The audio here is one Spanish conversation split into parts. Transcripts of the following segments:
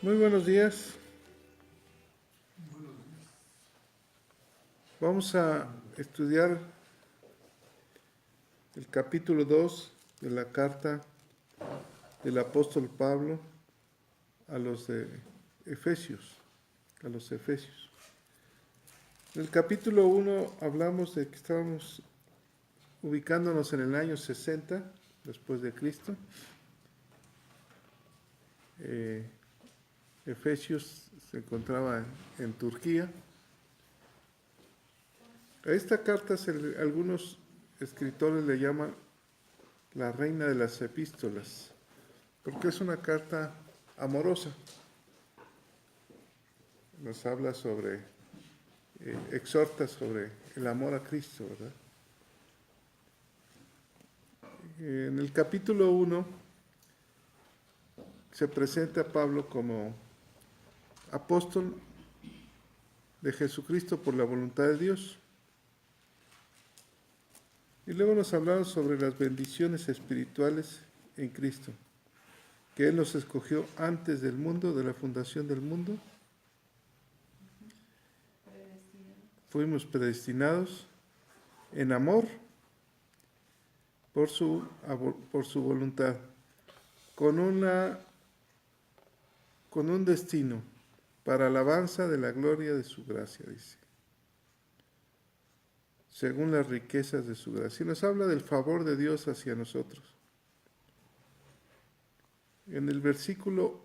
Muy buenos días. Vamos a estudiar el capítulo 2 de la carta del apóstol Pablo a los de Efesios, a los Efesios. En el capítulo 1 hablamos de que estábamos ubicándonos en el año 60 después de Cristo. Efesios se encontraba en Turquía. A esta carta algunos escritores le llaman la reina de las epístolas, porque es una carta amorosa. Nos habla sobre, exhorta sobre el amor a Cristo, ¿verdad? En el capítulo 1 se presenta a Pablo como apóstol de Jesucristo por la voluntad de Dios. Y luego nos hablaron sobre las bendiciones espirituales en Cristo, que Él nos escogió antes del mundo, de la fundación del mundo. Fuimos predestinados en amor por su voluntad, con un destino para alabanza de la gloria de su gracia, dice, según las riquezas de su gracia. Y nos habla del favor de Dios hacia nosotros. En el versículo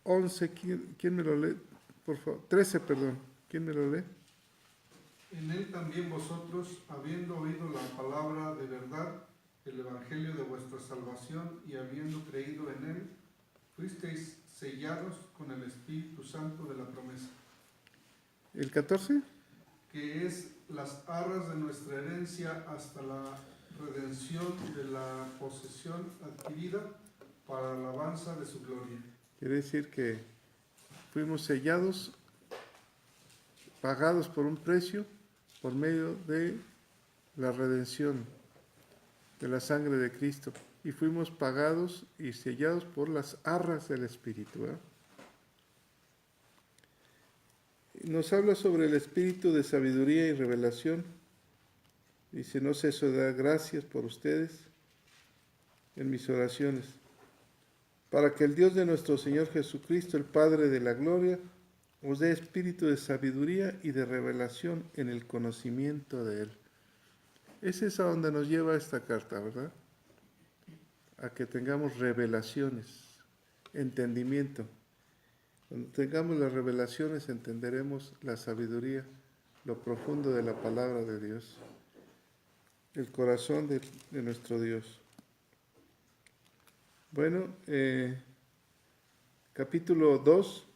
11, ¿quién me lo lee? Por favor, 13, perdón, ¿quién me lo lee? En él también vosotros, habiendo oído la palabra de verdad, el evangelio de vuestra salvación, y habiendo creído en él, fuisteis sellados con el Espíritu Santo de la promesa, ¿El 14? que es las arras de nuestra herencia hasta la redención de la posesión adquirida para la alabanza de su gloria. Quiere decir que fuimos sellados, pagados por un precio, por medio de la redención de la sangre de Cristo. Y fuimos pagados y sellados por las arras del Espíritu. Nos habla sobre el espíritu de sabiduría y revelación. Dice, no ceso de dar gracias por ustedes en mis oraciones, para que el Dios de nuestro Señor Jesucristo, el Padre de la gloria, os dé espíritu de sabiduría y de revelación en el conocimiento de Él. Es a donde nos lleva esta carta, ¿verdad? A que tengamos revelaciones, entendimiento. Cuando tengamos las revelaciones entenderemos la sabiduría, lo profundo de la palabra de Dios, el corazón de nuestro Dios. Bueno, capítulo 2,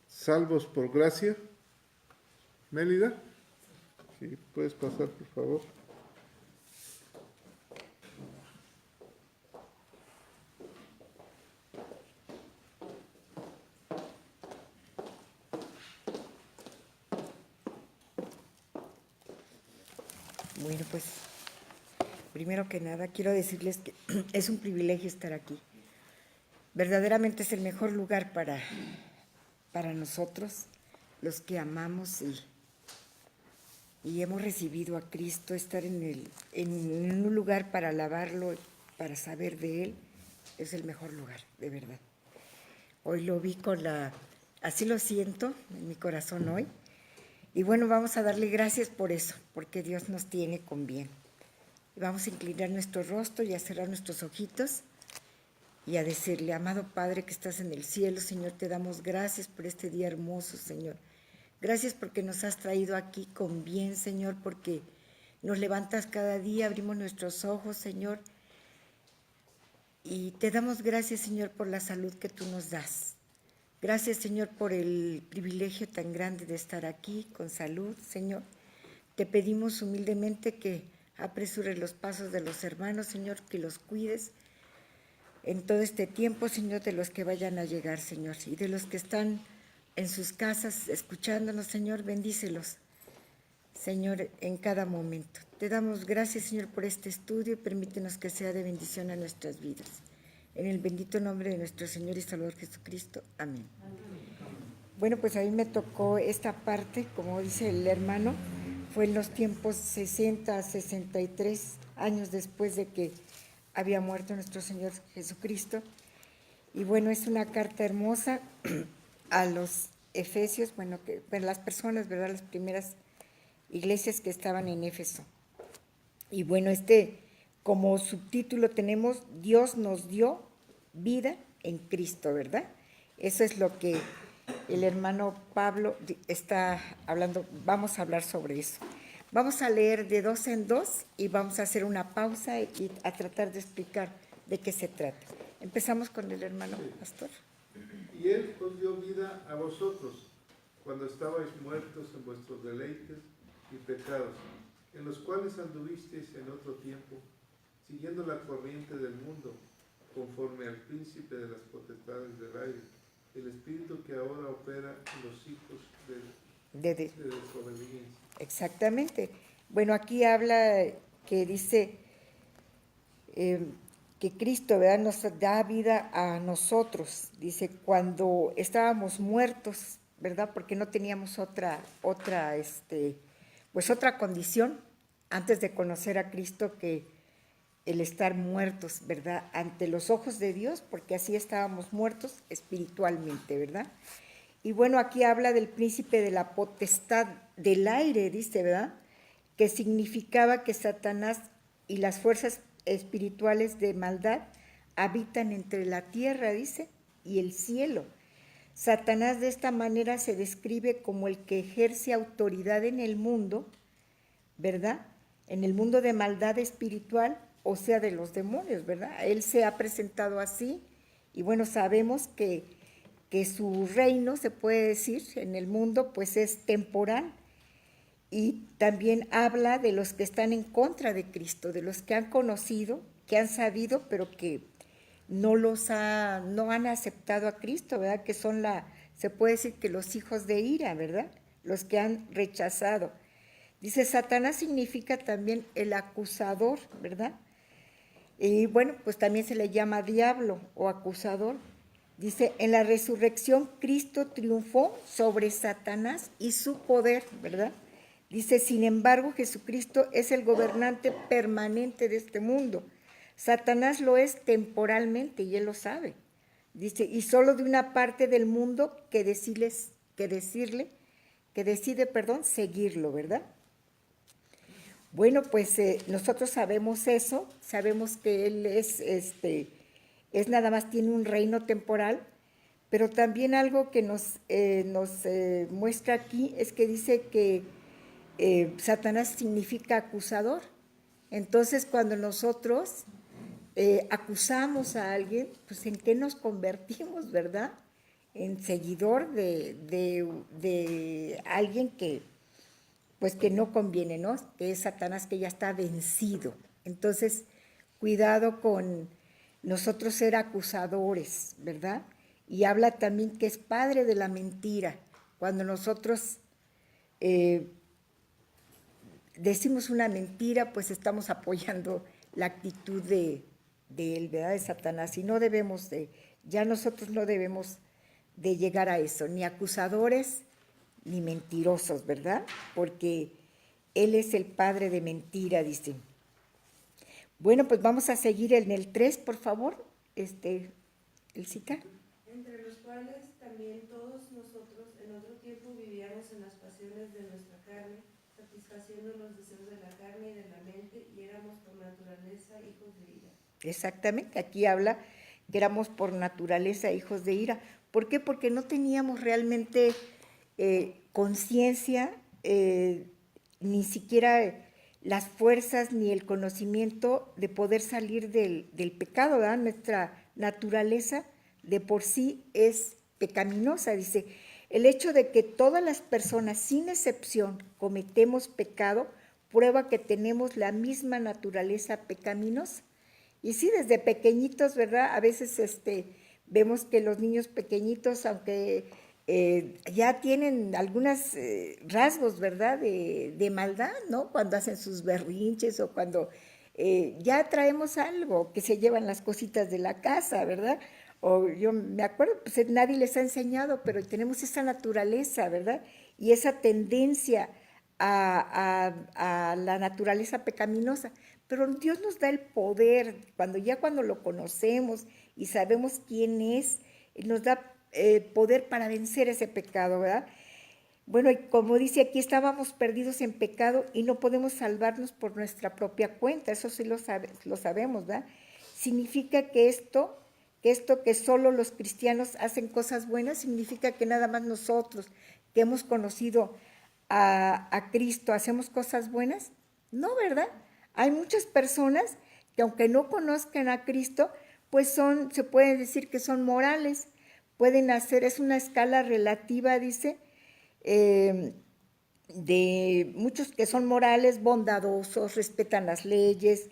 salvos por gracia. Mélida, si puedes pasar, por favor. Bueno, pues primero que nada quiero decirles que es un privilegio estar aquí. Verdaderamente es el mejor lugar para nosotros, los que amamos y hemos recibido a Cristo, estar en un lugar para alabarlo, para saber de Él, es el mejor lugar, de verdad. Hoy lo vi así lo siento en mi corazón hoy. Y bueno, vamos a darle gracias por eso, porque Dios nos tiene con bien. Vamos a inclinar nuestro rostro y a cerrar nuestros ojitos y a decirle, amado Padre que estás en el cielo, Señor, te damos gracias por este día hermoso, Señor. Gracias porque nos has traído aquí con bien, Señor, porque nos levantas cada día, abrimos nuestros ojos, Señor, y te damos gracias, Señor, por la salud que tú nos das. Gracias, Señor, por el privilegio tan grande de estar aquí con salud, Señor. Te pedimos humildemente que apresures los pasos de los hermanos, Señor, que los cuides en todo este tiempo, Señor, de los que vayan a llegar, Señor, y de los que están en sus casas escuchándonos, Señor, bendícelos, Señor, en cada momento. Te damos gracias, Señor, por este estudio y permítenos que sea de bendición a nuestras vidas. En el bendito nombre de nuestro Señor y Salvador Jesucristo. Amén. Bueno, pues a mí me tocó esta parte, como dice el hermano, fue en los tiempos 60, 63 años después de que había muerto nuestro Señor Jesucristo. Y bueno, es una carta hermosa a los efesios, bueno, las personas, ¿verdad? Las primeras iglesias que estaban en Éfeso. Y bueno, como subtítulo tenemos, Dios nos dio vida en Cristo, ¿verdad? Eso es lo que el hermano Pablo está hablando, vamos a hablar sobre eso. Vamos a leer de dos en dos y vamos a hacer una pausa y a tratar de explicar de qué se trata. Empezamos con el hermano pastor. Y Él os dio vida a vosotros, cuando estabais muertos en vuestros deleites y pecados, en los cuales anduvisteis en otro tiempo, siguiendo la corriente del mundo, conforme al príncipe de las potestades del aire, el espíritu que ahora opera en los hijos de desobediencia. Exactamente. Bueno, aquí habla que dice que Cristo, ¿verdad?, nos da vida a nosotros. Dice, cuando estábamos muertos, ¿verdad?, porque no teníamos otra condición antes de conocer a Cristo que el estar muertos, ¿verdad?, ante los ojos de Dios, porque así estábamos muertos espiritualmente, ¿verdad? Y bueno, aquí habla del príncipe de la potestad del aire, dice, ¿verdad?, que significaba que Satanás y las fuerzas espirituales de maldad habitan entre la tierra, dice, y el cielo. Satanás de esta manera se describe como el que ejerce autoridad en el mundo, ¿verdad?, en el mundo de maldad espiritual, o sea, de los demonios, ¿verdad? Él se ha presentado así, y bueno, sabemos que su reino, se puede decir, en el mundo, pues es temporal, y también habla de los que están en contra de Cristo, de los que han conocido, que han sabido, pero que no han aceptado a Cristo, ¿verdad? Que son se puede decir que los hijos de ira, ¿verdad? Los que han rechazado. Dice, Satanás significa también el acusador, ¿verdad? Y bueno, pues también se le llama diablo o acusador. Dice, en la resurrección Cristo triunfó sobre Satanás y su poder, ¿verdad? Dice, sin embargo, Jesucristo es el gobernante permanente de este mundo. Satanás lo es temporalmente y él lo sabe. Dice, y solo de una parte del mundo que decide, seguirlo, ¿verdad? Bueno, pues nosotros sabemos eso, sabemos que él es nada más, tiene un reino temporal, pero también algo que nos muestra aquí es que dice que Satanás significa acusador. Entonces, cuando nosotros acusamos a alguien, pues ¿en qué nos convertimos, verdad? En seguidor de alguien que no conviene, ¿no? Que es Satanás, que ya está vencido. Entonces, cuidado con nosotros ser acusadores, ¿verdad? Y habla también que es padre de la mentira. Cuando nosotros decimos una mentira, pues estamos apoyando la actitud de él, ¿verdad?, de Satanás. Y no debemos ya nosotros no debemos de llegar a eso, ni acusadores, ni mentirosos, ¿verdad? Porque él es el padre de mentira, dice. Bueno, pues vamos a seguir en el 3, por favor, Elcita. Entre los cuales también todos nosotros en otro tiempo vivíamos en las pasiones de nuestra carne, satisfaciendo los deseos de la carne y de la mente, y éramos por naturaleza hijos de ira. Exactamente, aquí habla que éramos por naturaleza hijos de ira. ¿Por qué? Porque no teníamos realmente conciencia, ni siquiera las fuerzas ni el conocimiento de poder salir del pecado, ¿verdad? Nuestra naturaleza de por sí es pecaminosa, dice. El hecho de que todas las personas, sin excepción, cometemos pecado, prueba que tenemos la misma naturaleza pecaminosa. Y sí, desde pequeñitos, ¿verdad? A veces vemos que los niños pequeñitos, aunque ya tienen algunos rasgos, ¿verdad?, de maldad, ¿no? Cuando hacen sus berrinches o cuando ya traemos algo, que se llevan las cositas de la casa, ¿verdad? O yo me acuerdo, pues nadie les ha enseñado, pero tenemos esa naturaleza, ¿verdad? Y esa tendencia a la naturaleza pecaminosa. Pero Dios nos da el poder, cuando lo conocemos y sabemos quién es, nos da poder para vencer ese pecado, ¿verdad? Bueno, y como dice aquí, estábamos perdidos en pecado y no podemos salvarnos por nuestra propia cuenta, eso sí lo sabemos, ¿verdad? Significa que que solo los cristianos hacen cosas buenas, significa que nada más nosotros que hemos conocido a Cristo hacemos cosas buenas. No, ¿verdad? Hay muchas personas que aunque no conozcan a Cristo, pues se puede decir que son morales, pueden hacer, es una escala relativa, dice, de muchos que son morales, bondadosos, respetan las leyes,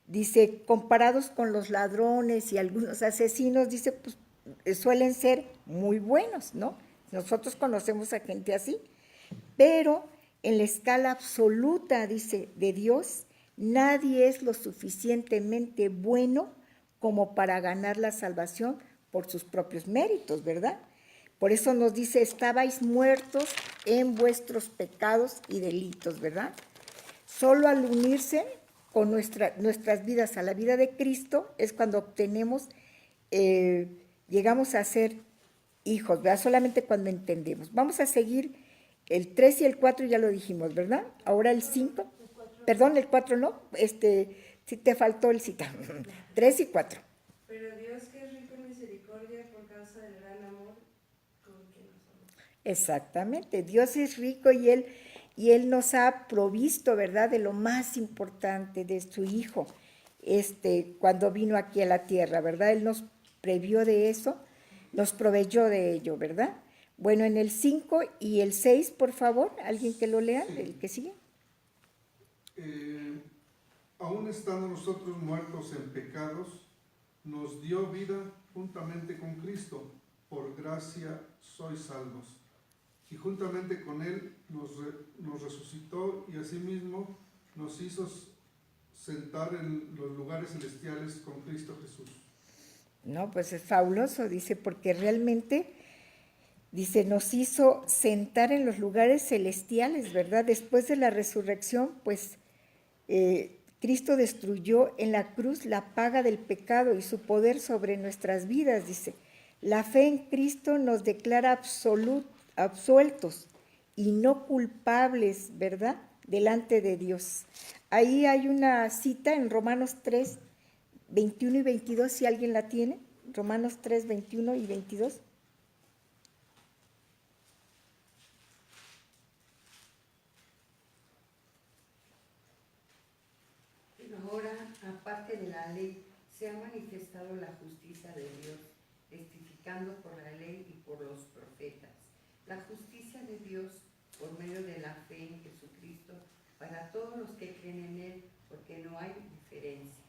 dice, comparados con los ladrones y algunos asesinos, dice, pues suelen ser muy buenos, ¿no? Nosotros conocemos a gente así, pero en la escala absoluta, dice, de Dios, nadie es lo suficientemente bueno como para ganar la salvación por sus propios méritos, ¿verdad? Por eso nos dice, estabais muertos en vuestros pecados y delitos, ¿verdad? Solo al unirse con nuestras vidas a la vida de Cristo es cuando obtenemos, llegamos a ser hijos, ¿verdad? Solamente cuando entendemos. Vamos a seguir el 3 y el 4, ya lo dijimos, ¿verdad? Ahora el 5, perdón, el 4 no, sí te faltó el cita, 3 y 4. Pero Dios, que es rico en misericordia por causa del gran amor con que nos amó. Exactamente, Dios es rico y Él nos ha provisto, ¿verdad?, de lo más importante, de su Hijo, cuando vino aquí a la tierra, ¿verdad? Él nos previó de eso, nos proveyó de ello, ¿verdad? Bueno, en el 5 y el 6, por favor, alguien que lo lea, Sí. el que sigue. Aún estando nosotros muertos en pecados, nos dio vida juntamente con Cristo. Por gracia sois salvos. Y juntamente con Él nos resucitó y asimismo nos hizo sentar en los lugares celestiales con Cristo Jesús. No, pues es fabuloso, dice, porque realmente, dice, nos hizo sentar en los lugares celestiales, ¿verdad? Después de la resurrección, pues Cristo destruyó en la cruz la paga del pecado y su poder sobre nuestras vidas, dice. La fe en Cristo nos declara absueltos y no culpables, ¿verdad?, delante de Dios. Ahí hay una cita en Romanos 3, 21 y 22, si alguien la tiene. Romanos 3, 21 y 22. Pero ahora, aparte de la ley, se ha manifestado la justicia de Dios, testificando por la ley y por los profetas. La justicia de Dios por medio de la fe en Jesucristo para todos los que creen en Él, porque no hay diferencia.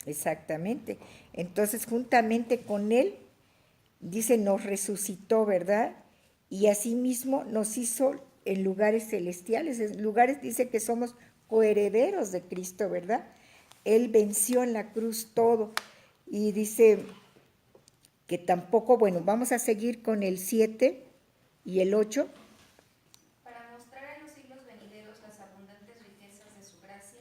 Exactamente. Entonces, juntamente con Él, dice, nos resucitó, ¿verdad? Y asimismo nos hizo en lugares celestiales. En lugares, dice que somos coherederos de Cristo, ¿verdad? Él venció en la cruz todo. Y dice que tampoco, bueno, vamos a seguir con el 7 y el 8. Para mostrar en los siglos venideros las abundantes riquezas de su gracia,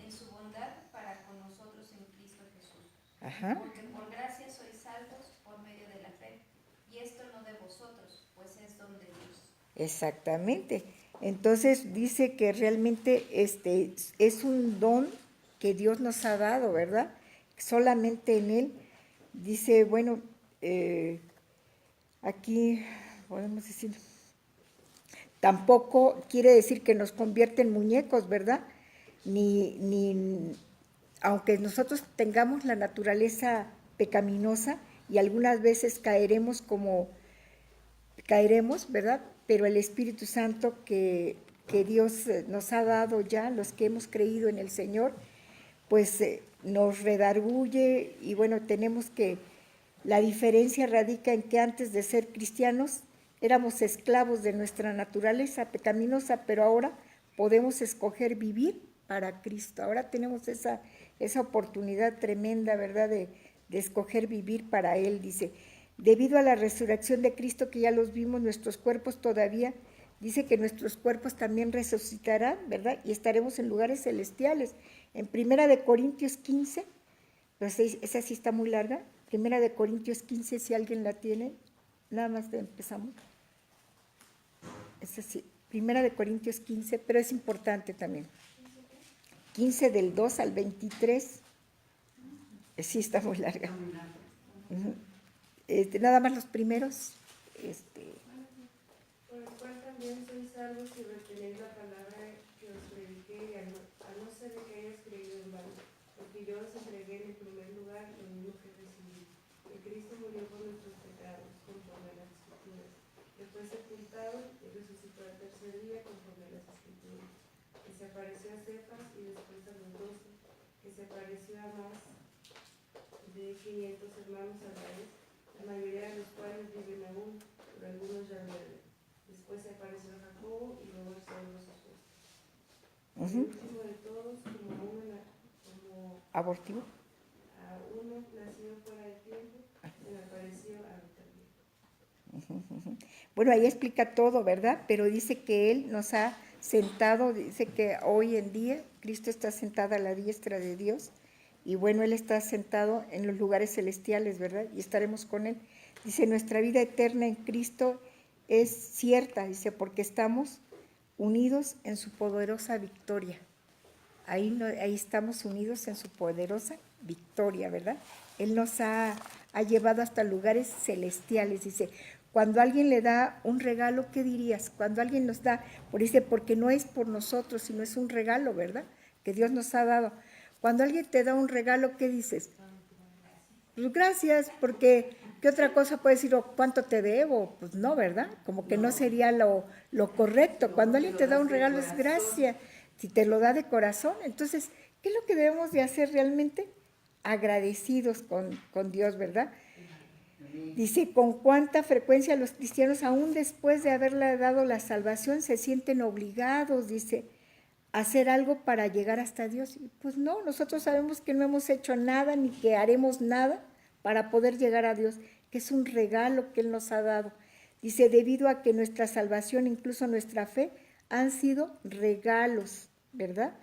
en su bondad para con nosotros en Cristo Jesús. Ajá. Porque por gracia sois salvos por medio de la fe, y esto no de vosotros, pues es don de Dios. Exactamente. Entonces dice que realmente es un don que Dios nos ha dado, ¿verdad? Solamente en Él. Dice, bueno, aquí podemos decir, tampoco quiere decir que nos convierte en muñecos, ¿verdad? Ni aunque nosotros tengamos la naturaleza pecaminosa y algunas veces caeremos, ¿verdad? Pero el Espíritu Santo que Dios nos ha dado ya, los que hemos creído en el Señor, pues nos redarguye y bueno, tenemos que, la diferencia radica en que antes de ser cristianos éramos esclavos de nuestra naturaleza pecaminosa, pero ahora podemos escoger vivir para Cristo. Ahora tenemos esa esa oportunidad tremenda, ¿verdad?, de escoger vivir para Él. Dice, debido a la resurrección de Cristo, que ya los vimos, nuestros cuerpos todavía, dice que nuestros cuerpos también resucitarán, ¿verdad? Y estaremos en lugares celestiales. En 1 Corintios 15, pues esa sí está muy larga, 1 Corintios 15, si alguien la tiene, nada más empezamos. Esa sí, 1 Corintios 15, pero es importante también. 15 del 2 al 23, sí está muy larga. Ujú. Nada más los primeros. Por el cual también sois salvos si retenéis la palabra que os prediqué, y a no ser de que hayas creído en vano, porque yo os entregué en el primer lugar lo mismo que recibí, que Cristo murió por nuestros pecados, conforme a las Escrituras, que fue sepultado y resucitó al tercer día, conforme a las Escrituras, que se apareció a Cefas y después a los 12, que se apareció a más de 500 hermanos a la vez, la mayoría de los cuales viven aún, pero algunos ya duermen. Después se apareció a Jacobo y luego a los apóstoles. El último de todos, como Abortivo. a uno nacido fuera de tiempo, se me apareció a mí también. Bueno, ahí explica todo, ¿verdad? Pero dice que Él nos ha sentado, dice que hoy en día Cristo está sentado a la diestra de Dios y bueno, Él está sentado en los lugares celestiales, ¿verdad? Y estaremos con Él. Dice, nuestra vida eterna en Cristo es cierta, dice, porque estamos unidos en su poderosa victoria. Ahí estamos unidos en su poderosa victoria, ¿verdad? Él nos ha llevado hasta lugares celestiales. Dice, cuando alguien le da un regalo, ¿qué dirías? Cuando alguien nos da, dice, porque no es por nosotros, sino es un regalo, ¿verdad?, que Dios nos ha dado. Cuando alguien te da un regalo, ¿qué dices? Pues gracias, porque ¿qué otra cosa puedes decir? ¿O cuánto te debo? Pues no, ¿verdad? Como que no sería lo correcto. Cuando alguien te da un regalo es gracias, si te lo da de corazón. Entonces, ¿qué es lo que debemos de hacer realmente? Agradecidos con Dios, ¿verdad? Dice, con cuánta frecuencia los cristianos, aún después de haberle dado la salvación, se sienten obligados, dice, a hacer algo para llegar hasta Dios. Y pues no, nosotros sabemos que no hemos hecho nada ni que haremos nada para poder llegar a Dios, que es un regalo que Él nos ha dado. Dice, debido a que nuestra salvación, incluso nuestra fe, han sido regalos, ¿verdad?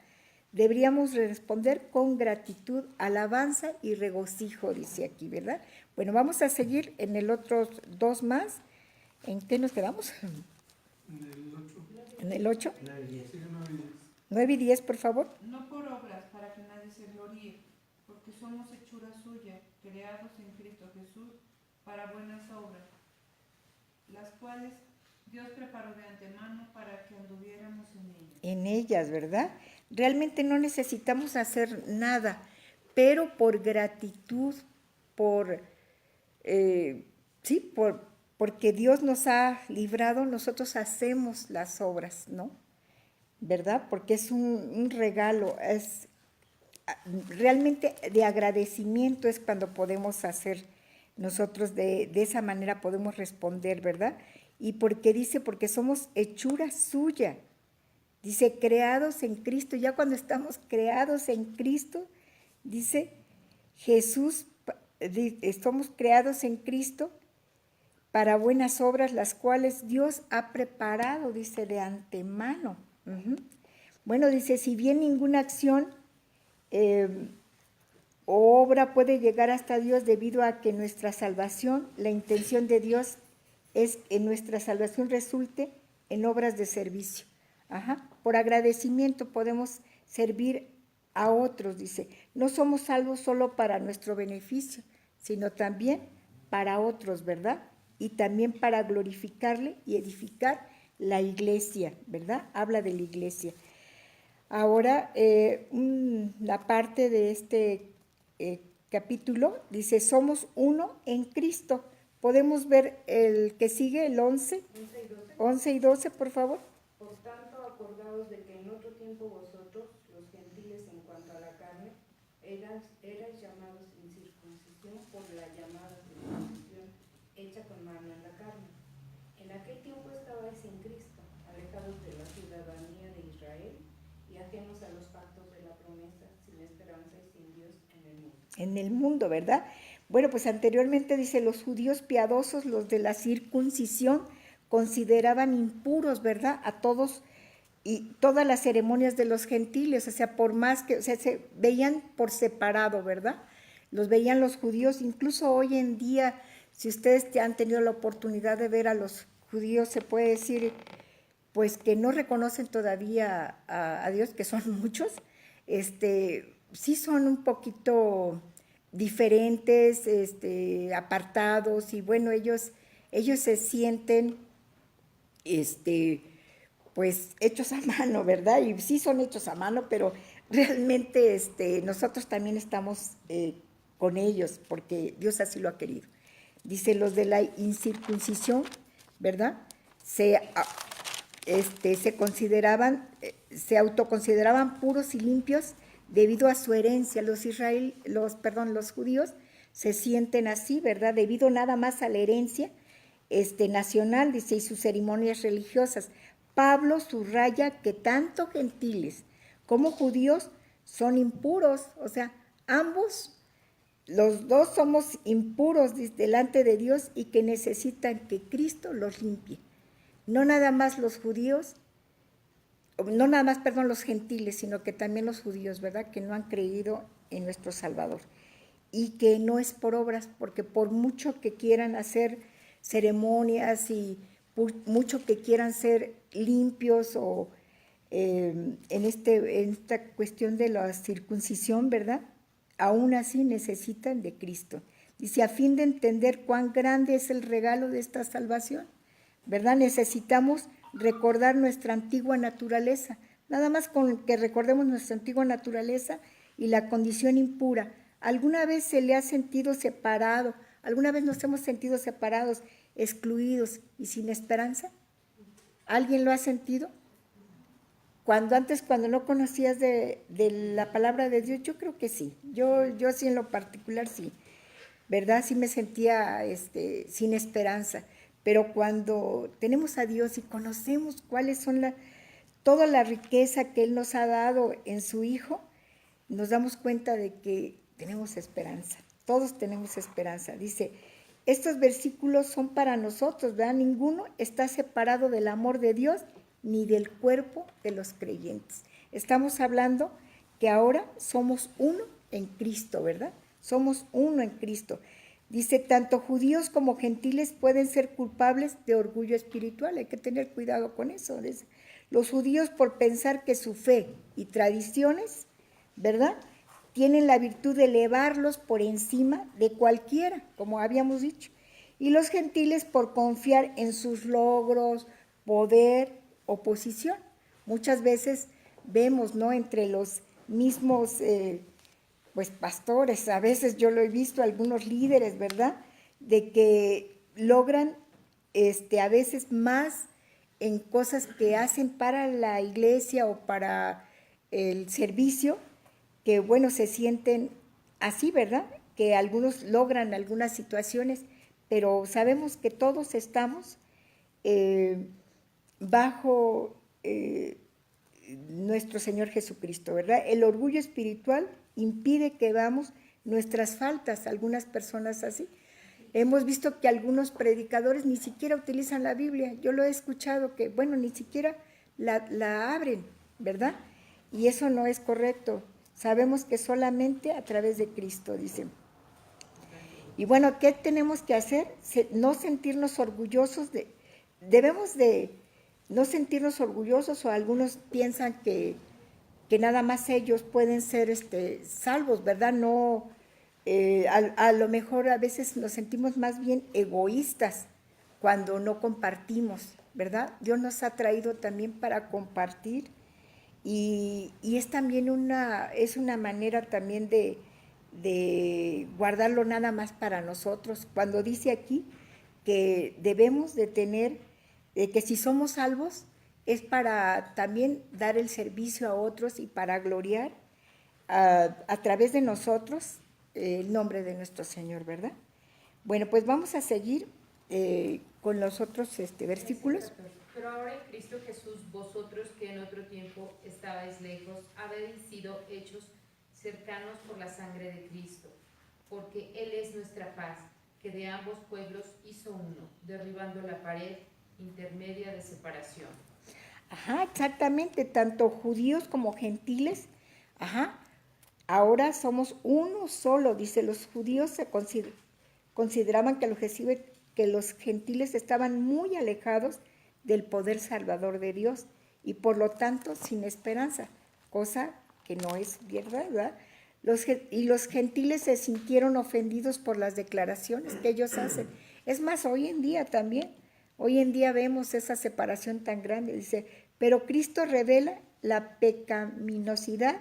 Deberíamos responder con gratitud, alabanza y regocijo, dice aquí, ¿verdad? Bueno, vamos a seguir en el otro 2 más. ¿En qué nos quedamos? En el 8. ¿En el 8? Sí, 9 y 10. 9 y 10, por favor. No por obras, para que nadie se gloríe, porque somos hechura suya, creados en Cristo Jesús, para buenas obras, las cuales Dios preparó de antemano para que anduviéramos en ellas. En ellas, ¿verdad? Realmente no necesitamos hacer nada, pero por gratitud, porque Dios nos ha librado, nosotros hacemos las obras, ¿no? ¿Verdad? Porque es un regalo, es realmente de agradecimiento es cuando podemos hacer nosotros de esa manera podemos responder, ¿verdad? Y porque dice, porque somos hechura suya, dice, creados en Cristo, ya cuando estamos creados en Cristo, dice Jesús, estamos creados en Cristo para buenas obras, las cuales Dios ha preparado, dice, de antemano. Bueno, dice, si bien ninguna acción o obra puede llegar hasta Dios debido a que nuestra salvación, la intención de Dios es que nuestra salvación resulte en obras de servicio. Por agradecimiento podemos servir a otros, dice. No somos salvos solo para nuestro beneficio, sino también para otros, ¿verdad? Y también para glorificarle y edificar la iglesia, ¿verdad? Habla de la iglesia. Ahora, la parte de este capítulo dice, somos uno en Cristo. Podemos ver el que sigue, el 11. 11 y 12, por favor. Por tanto, acordaos de que en otro tiempo vosotros, los gentiles en cuanto a la carne, erais llamados en circuncisión por la llamada circuncisión hecha con mano en la carne. En aquel tiempo estabais en Cristo, alejados de la ciudadanía de Israel y ajenos a los pactos de la promesa, sin esperanza y sin en el mundo, ¿verdad? Bueno, pues anteriormente dice, los judíos piadosos, los de la circuncisión, consideraban impuros, ¿verdad? A todos y todas las ceremonias de los gentiles, o sea, por más que, o sea, se veían por separado, ¿verdad? Los veían los judíos, incluso hoy en día, si ustedes han tenido la oportunidad de ver a los judíos, se puede decir, pues que no reconocen todavía a Dios, que son muchos, sí son un poquito diferentes, apartados, y bueno, ellos se sienten, pues hechos a mano, ¿verdad? Y sí son hechos a mano, pero realmente nosotros también estamos con ellos, porque Dios así lo ha querido. Dice, los de la incircuncisión, ¿verdad? Se consideraban, se autoconsideraban puros y limpios debido a su herencia. Los judíos se sienten así, ¿verdad? Debido nada más a la herencia nacional, dice, y sus ceremonias religiosas. Pablo subraya que tanto gentiles como judíos son impuros, o sea, ambos, los dos somos impuros delante de Dios y que necesitan que Cristo los limpie. No nada más los judíos, no nada más, perdón, los gentiles, sino que también los judíos, ¿verdad? Que no han creído en nuestro Salvador. Y que no es por obras, porque por mucho que quieran hacer ceremonias y mucho que quieran ser limpios o en esta cuestión de la circuncisión, ¿verdad? Aún así necesitan de Cristo. Dice, a fin de entender cuán grande es el regalo de esta salvación, ¿verdad? Necesitamos recordar nuestra antigua naturaleza. Nada más con que recordemos nuestra antigua naturaleza y la condición impura. ¿Alguna vez se le ha sentido separado? ¿Alguna vez nos hemos sentido separados, excluidos y sin esperanza? ¿Alguien lo ha sentido? Cuando no conocías de la palabra de Dios, yo creo que sí. Yo sí en lo particular sí, ¿verdad? Sí me sentía sin esperanza. Pero cuando tenemos a Dios y conocemos cuáles son toda la riqueza que Él nos ha dado en su Hijo, nos damos cuenta de que tenemos esperanza. Todos tenemos esperanza. Dice, estos versículos son para nosotros, ¿verdad? Ninguno está separado del amor de Dios ni del cuerpo de los creyentes. Estamos hablando que ahora somos uno en Cristo, ¿verdad? Somos uno en Cristo. Dice, tanto judíos como gentiles pueden ser culpables de orgullo espiritual. Hay que tener cuidado con eso. Dice, los judíos, por pensar que su fe y tradiciones, ¿verdad?, tienen la virtud de elevarlos por encima de cualquiera, como habíamos dicho. Y los gentiles por confiar en sus logros, poder o posición. Muchas veces vemos, ¿no?, entre los mismos pues pastores, a veces yo lo he visto, algunos líderes, ¿verdad?, de que logran a veces más en cosas que hacen para la iglesia o para el servicio, que bueno, se sienten así, ¿verdad?, que algunos logran algunas situaciones, pero sabemos que todos estamos bajo nuestro Señor Jesucristo, ¿verdad? El orgullo espiritual impide que veamos nuestras faltas, algunas personas así. Hemos visto que algunos predicadores ni siquiera utilizan la Biblia. Yo lo he escuchado que, bueno, ni siquiera la abren, ¿verdad? Y eso no es correcto. Sabemos que solamente a través de Cristo, dicen. Y bueno, ¿qué tenemos que hacer? No sentirnos orgullosos debemos de no sentirnos orgullosos, o algunos piensan que nada más ellos pueden ser salvos, ¿verdad? No, a lo mejor a veces nos sentimos más bien egoístas cuando no compartimos, ¿verdad? Dios nos ha traído también para compartir y es también una manera también de guardarlo nada más para nosotros. Cuando dice aquí que debemos de tener, que si somos salvos, es para también dar el servicio a otros y para gloriar a través de nosotros el nombre de nuestro Señor, ¿verdad? Bueno, pues vamos a seguir con los otros versículos. Pero ahora en Cristo Jesús, vosotros que en otro tiempo estabais lejos, habéis sido hechos cercanos por la sangre de Cristo, porque Él es nuestra paz, que de ambos pueblos hizo uno, derribando la pared intermedia de separación. Ajá, exactamente, tanto judíos como gentiles, ajá, ahora somos uno solo, dice, los judíos consideraban que los gentiles estaban muy alejados del poder salvador de Dios y por lo tanto sin esperanza, cosa que no es verdad, ¿verdad? Y los gentiles se sintieron ofendidos por las declaraciones que ellos hacen. Es más, hoy en día también, hoy en día vemos esa separación tan grande. Dice, pero Cristo revela la pecaminosidad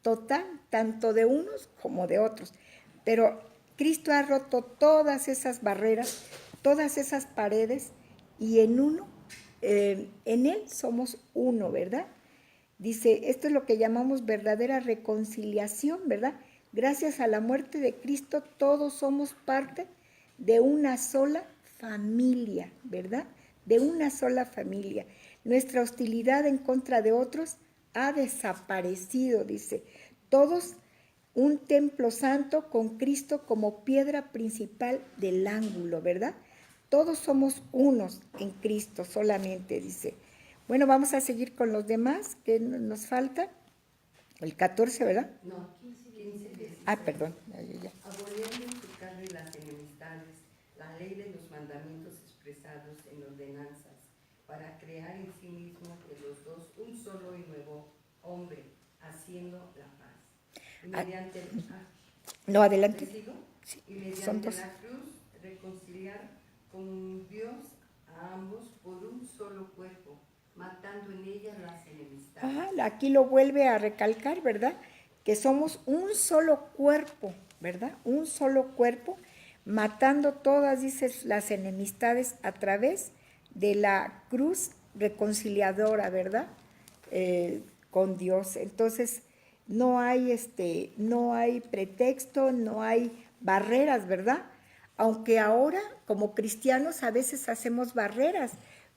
total, tanto de unos como de otros. Pero Cristo ha roto todas esas barreras, todas esas paredes, y en Él somos uno, ¿verdad? Dice, esto es lo que llamamos verdadera reconciliación, ¿verdad? Gracias a la muerte de Cristo, todos somos parte de una sola familia, ¿verdad? De una sola familia. Nuestra hostilidad en contra de otros ha desaparecido, dice. Todos un templo santo con Cristo como piedra principal del ángulo, ¿verdad? Todos somos unos en Cristo solamente, dice. Bueno, vamos a seguir con los demás, que nos falta. El 14, ¿verdad? No, 15, 16. Perdón. Ya. Aboliendo en su carne las enemistades, la ley de los mandamientos expresados en ordenanzas, para crear en sí mismo de los dos un solo y nuevo hombre, haciendo la paz. Mediante No, adelante. ¿me sigo? Sí, Y mediante son dos. la cruz reconciliar con Dios a ambos por un solo cuerpo, matando en ella las enemistades. Aquí lo vuelve a recalcar, ¿verdad? Que somos un solo cuerpo, ¿verdad? Un solo cuerpo, matando todas, dices, las enemistades a través de la cruz reconciliadora, ¿verdad? Con Dios. Entonces, no hay pretexto, no hay barreras, ¿verdad? Aunque ahora, como cristianos, a veces hacemos barreras.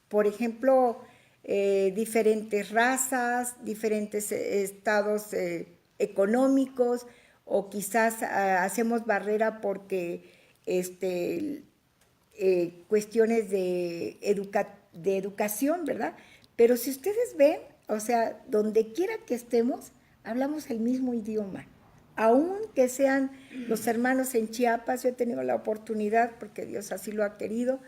Por ejemplo, diferentes razas, diferentes estados económicos, o quizás hacemos barrera porque cuestiones de educación, ¿verdad? Pero si ustedes ven, o sea, donde quiera que estemos, hablamos el mismo idioma. Aun que sean los hermanos en Chiapas, yo he tenido la oportunidad, porque Dios así lo ha querido,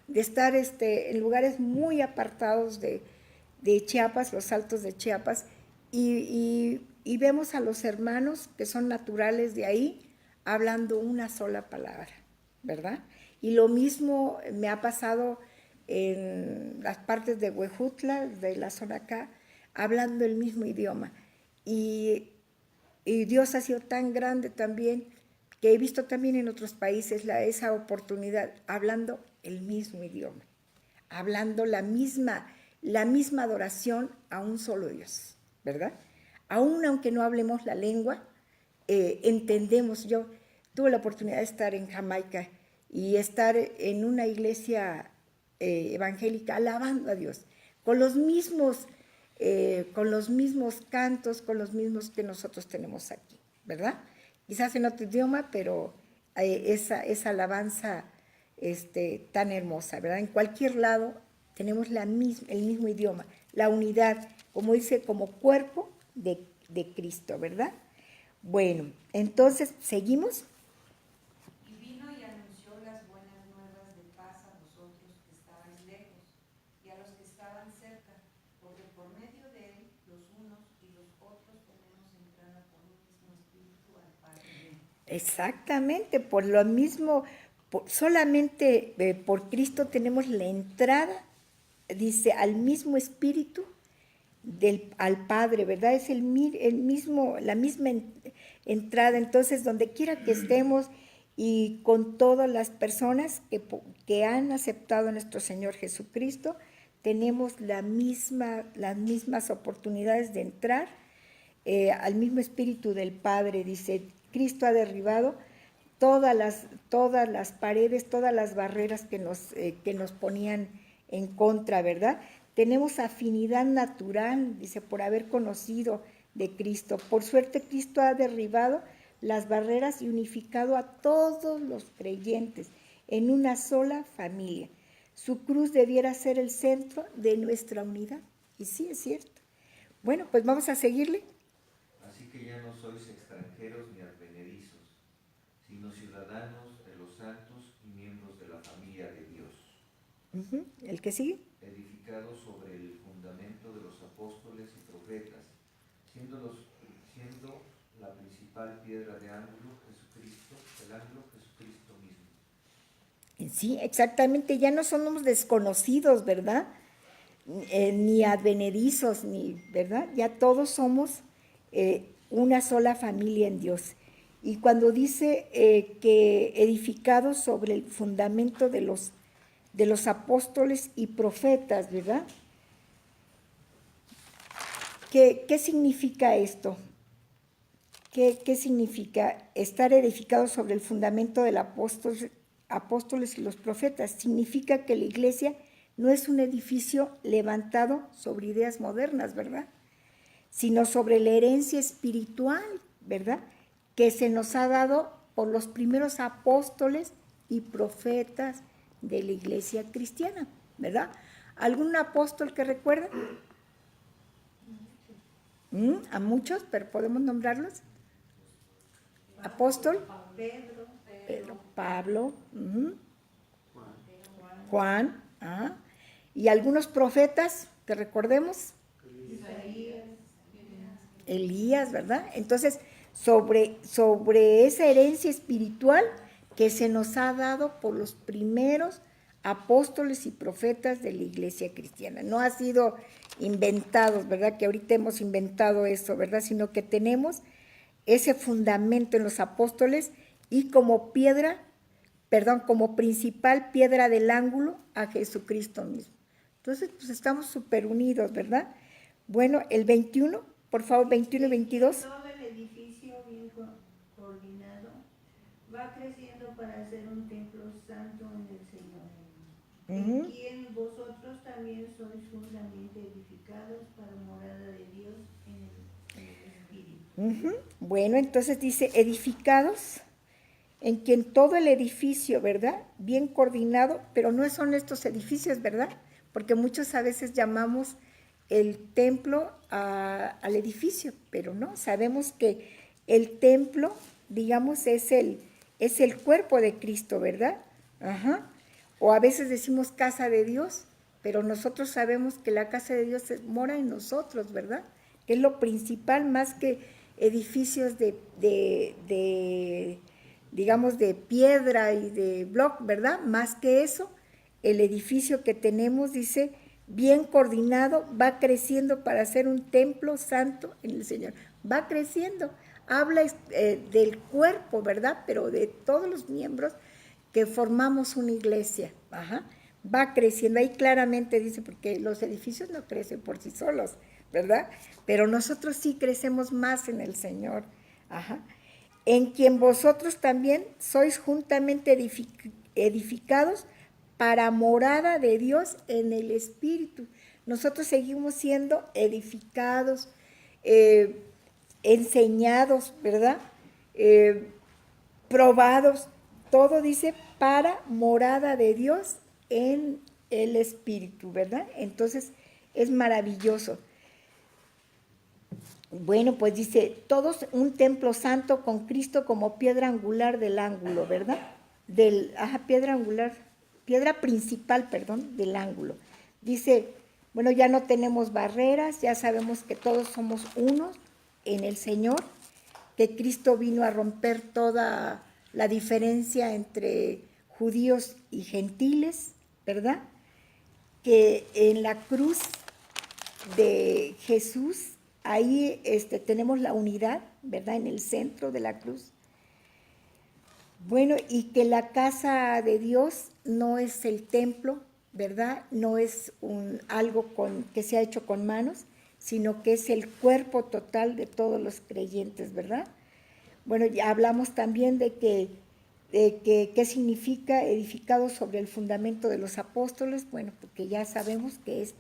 de estar en lugares muy apartados de Chiapas, los altos de Chiapas, y vemos a los hermanos que son naturales de ahí, hablando una sola palabra, ¿verdad? Y lo mismo me ha pasado en las partes de Huejutla, de la zona acá, hablando el mismo idioma. Y Dios ha sido tan grande también, que he visto también en otros países esa oportunidad, hablando el mismo idioma, hablando la misma adoración a un solo Dios, ¿verdad? Aún aunque no hablemos la lengua, entendemos. Yo tuve la oportunidad de estar en Jamaica y estar en una iglesia evangélica alabando a Dios, con los mismos cantos, con los mismos que nosotros tenemos aquí, ¿verdad? Quizás en otro idioma, pero esa alabanza tan hermosa, ¿verdad? En cualquier lado tenemos el mismo idioma, la unidad, como dice, como cuerpo de Cristo, ¿verdad? Bueno, entonces, ¿seguimos? Y vino y anunció las buenas nuevas de paz a vosotros que estabais lejos y a los que estaban cerca, porque por medio de él los unos y los otros tenemos entrada por un mismo espíritu al Padre. Exactamente, por lo mismo, solamente por Cristo tenemos la entrada, dice, al mismo espíritu al Padre, ¿verdad? Es la misma entrada. Entonces, donde quiera que estemos y con todas las personas que han aceptado a nuestro Señor Jesucristo, tenemos las mismas oportunidades de entrar al mismo espíritu del Padre. Dice, Cristo ha derribado todas las paredes, todas las barreras que nos ponían en contra, ¿verdad? Tenemos afinidad natural, dice, por haber conocido de Cristo. Por suerte, Cristo ha derribado las barreras y unificado a todos los creyentes en una sola familia. Su cruz debiera ser el centro de nuestra unidad. Y sí, es cierto. Bueno, pues vamos a seguirle. Así que ya no sois extranjeros ni advenedizos, sino ciudadanos de los santos y miembros de la familia de Dios. ¿El que sigue? Edificados sobre el fundamento de los apóstoles y profetas, siendo la principal piedra de ángulo Jesucristo, el ángulo Jesucristo mismo. Sí, exactamente, ya no somos desconocidos, ¿verdad? Ni advenedizos, ni, ¿verdad? Ya todos somos una sola familia en Dios. Y cuando dice que edificados sobre el fundamento de los apóstoles y profetas, ¿verdad? ¿Qué significa esto? ¿Qué significa estar edificados sobre el fundamento del apóstoles y los profetas? Significa que la iglesia no es un edificio levantado sobre ideas modernas, ¿verdad? Sino sobre la herencia espiritual, ¿verdad? Que se nos ha dado por los primeros apóstoles y profetas de la iglesia cristiana, ¿verdad? ¿Algún apóstol que recuerden? A muchos, pero podemos nombrarlos. Apóstol. Pedro, Pablo, Juan, y algunos profetas que recordemos. Elías, ¿verdad? Entonces, sobre esa herencia espiritual que se nos ha dado por los primeros apóstoles y profetas de la iglesia cristiana. No ha sido inventado, ¿verdad? Que ahorita hemos inventado eso, ¿verdad? Sino que tenemos ese fundamento en los apóstoles y como como principal piedra del ángulo a Jesucristo mismo. Entonces, pues estamos súper unidos, ¿verdad? Bueno, el 21, por favor, 21 y 22. Todo el edificio bien coordinado va creciendo para ser un templo santo en el Señor, en quien vosotros también sois juntamente edificados para morada de Dios en el Espíritu. Bueno, entonces dice, edificados, en quien todo el edificio, ¿verdad? Bien coordinado, pero no son estos edificios, ¿verdad? Porque muchos a veces llamamos el templo al edificio, pero no, sabemos que el templo, digamos, es el cuerpo de Cristo, ¿verdad? O a veces decimos casa de Dios, pero nosotros sabemos que la casa de Dios mora en nosotros, ¿verdad? Que es lo principal, más que edificios digamos, de piedra y de bloc, ¿verdad? Más que eso, el edificio que tenemos, dice, bien coordinado, va creciendo para ser un templo santo en el Señor. Va creciendo. Habla del cuerpo, ¿verdad? Pero de todos los miembros que formamos una iglesia. Va creciendo. Ahí claramente dice, porque los edificios no crecen por sí solos, ¿verdad? Pero nosotros sí crecemos más en el Señor. En quien vosotros también sois juntamente edificados para morada de Dios en el Espíritu. Nosotros seguimos siendo edificados, enseñados, ¿verdad? Probados, todo dice para morada de Dios en el Espíritu, ¿verdad? Entonces es maravilloso. Bueno, pues dice, todos un templo santo con Cristo como piedra angular del ángulo, ¿verdad? Piedra principal, del ángulo. Dice, bueno, ya no tenemos barreras, ya sabemos que todos somos unos en el Señor, que Cristo vino a romper toda la diferencia entre judíos y gentiles, ¿verdad? Que en la cruz de Jesús, ahí tenemos la unidad, ¿verdad? En el centro de la cruz. Bueno, y que la casa de Dios no es el templo, ¿verdad? No es algo que se ha hecho con manos, sino que es el cuerpo total de todos los creyentes, ¿verdad? Bueno, ya hablamos también de qué significa edificado sobre el fundamento de los apóstoles, bueno, porque ya sabemos que es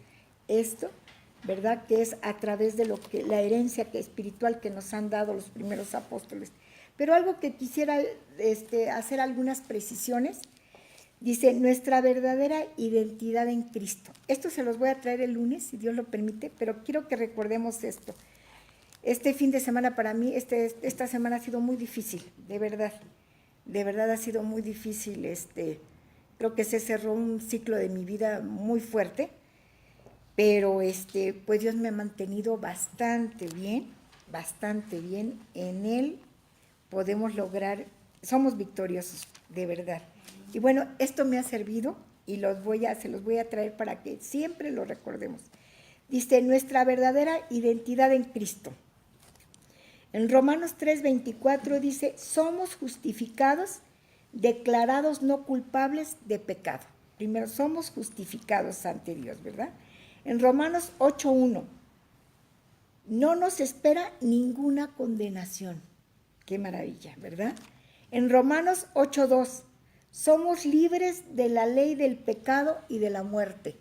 esto, ¿verdad? Que es a través de la herencia espiritual que nos han dado los primeros apóstoles. Pero algo que quisiera hacer algunas precisiones, dice, nuestra verdadera identidad en Cristo. Esto se los voy a traer el lunes, si Dios lo permite, pero quiero que recordemos esto. Este fin de semana para mí, esta semana ha sido muy difícil, de verdad ha sido muy difícil. Creo que se cerró un ciclo de mi vida muy fuerte, pero pues Dios me ha mantenido bastante bien, en Él podemos lograr, somos victoriosos, de verdad. Y bueno, esto me ha servido y se los voy a traer para que siempre lo recordemos. Dice, nuestra verdadera identidad en Cristo. En Romanos 3:24 dice, somos justificados, declarados no culpables de pecado. Primero, somos justificados ante Dios, ¿verdad? En Romanos 8:1, no nos espera ninguna condenación. Qué maravilla, ¿verdad? En Romanos 8:2, somos libres de la ley del pecado y de la muerte.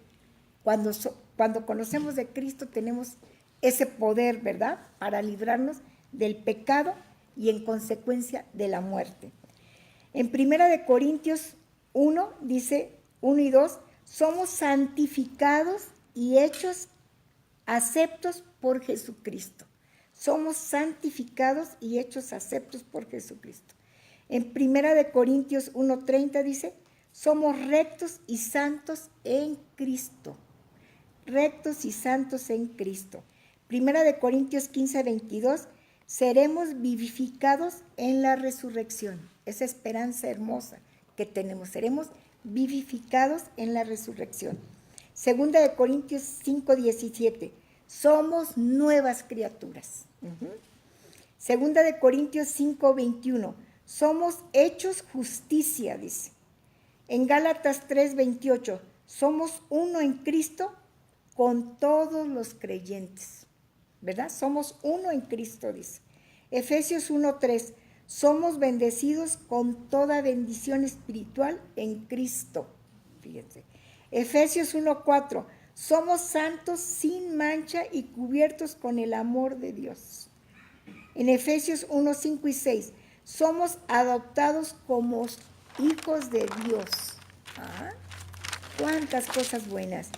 Cuando conocemos de Cristo tenemos ese poder, ¿verdad? Para librarnos del pecado y en consecuencia de la muerte. En 1 Corintios 1 dice, 1 y 2, somos santificados y hechos aceptos por Jesucristo. Somos santificados y hechos aceptos por Jesucristo. En 1 Corintios 1:30 dice, somos rectos y santos en Cristo. Rectos y santos en Cristo. 1 Corintios 15:22, seremos vivificados en la resurrección. Esa esperanza hermosa que tenemos, seremos vivificados en la resurrección. 2 Corintios 5:17, somos nuevas criaturas. 2 Corintios 5:21, somos hechos justicia, dice. En Gálatas 3:28, somos uno en Cristo con todos los creyentes, ¿verdad? Somos uno en Cristo, dice. Efesios 1:3, somos bendecidos con toda bendición espiritual en Cristo. Fíjense. Efesios 1:4, somos santos sin mancha y cubiertos con el amor de Dios. En Efesios 1:5 y 6, somos adoptados como hijos de Dios. ¿Ah? ¡Cuántas cosas buenas!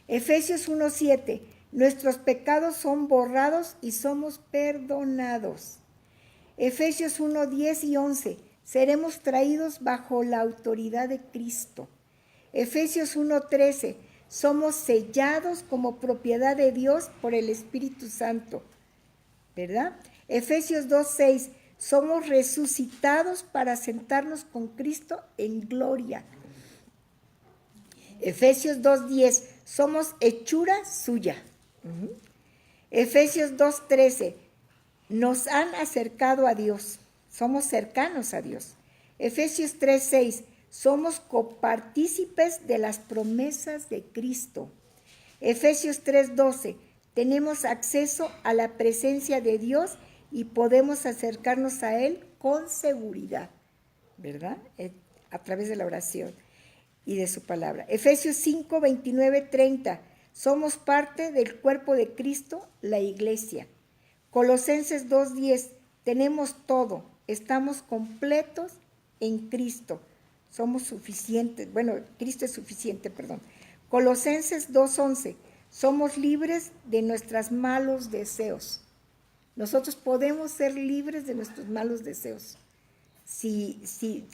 Efesios 1:7, nuestros pecados son borrados y somos perdonados. Efesios 1:10 y 11, seremos traídos bajo la autoridad de Cristo. Efesios 1:13, somos sellados como propiedad de Dios por el Espíritu Santo, ¿verdad? Efesios 2:6, somos resucitados para sentarnos con Cristo en gloria. Efesios 2:10, somos hechura suya. Efesios 2:13, nos han acercado a Dios, somos cercanos a Dios. Efesios 3:6, somos copartícipes de las promesas de Cristo. Efesios 3:12, tenemos acceso a la presencia de Dios y podemos acercarnos a Él con seguridad, ¿verdad? A través de la oración y de su palabra. Efesios 5:29-30, somos parte del cuerpo de Cristo, la iglesia. Colosenses 2:10, tenemos todo, estamos completos en Cristo, somos suficientes, bueno, Cristo es suficiente, perdón. Colosenses 2:11, somos libres de nuestros malos deseos. Nosotros podemos ser libres de nuestros malos deseos si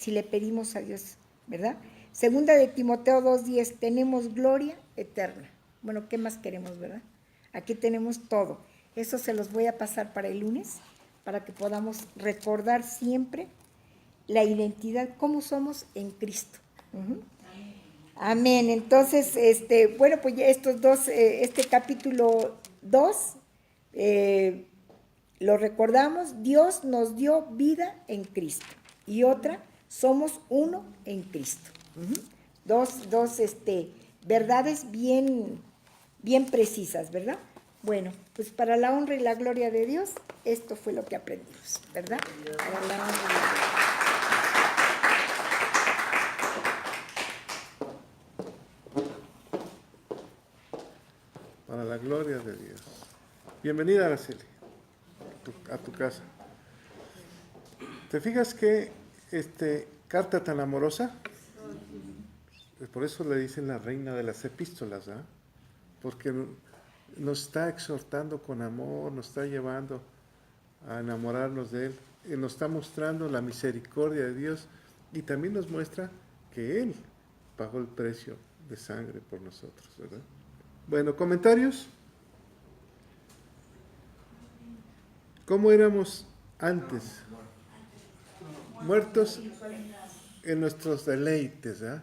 le pedimos a Dios, ¿verdad? Segunda de Timoteo 2:10, tenemos gloria eterna. Bueno, ¿qué más queremos, verdad? Aquí tenemos todo. Eso se los voy a pasar para el lunes, para que podamos recordar siempre la identidad, cómo somos en Cristo. Amén. Entonces, bueno, pues ya estos dos, este capítulo 2, lo recordamos, Dios nos dio vida en Cristo. Y otra, somos uno en Cristo. Dos verdades bien precisas, ¿verdad? Bueno, pues para la honra y la gloria de Dios, esto fue lo que aprendimos, ¿verdad? Para la honra y la gloria. Para la gloria de Dios. Bienvenida, Araceli, a tu casa. ¿Te fijas qué carta tan amorosa? Por eso le dicen la reina de las epístolas, ¿ah? Porque nos está exhortando con amor, nos está llevando a enamorarnos de Él, y nos está mostrando la misericordia de Dios, y también nos muestra que Él pagó el precio de sangre por nosotros, ¿verdad? Bueno, ¿comentarios? ¿Cómo éramos antes? Muertos en nuestros deleites, ¿ah?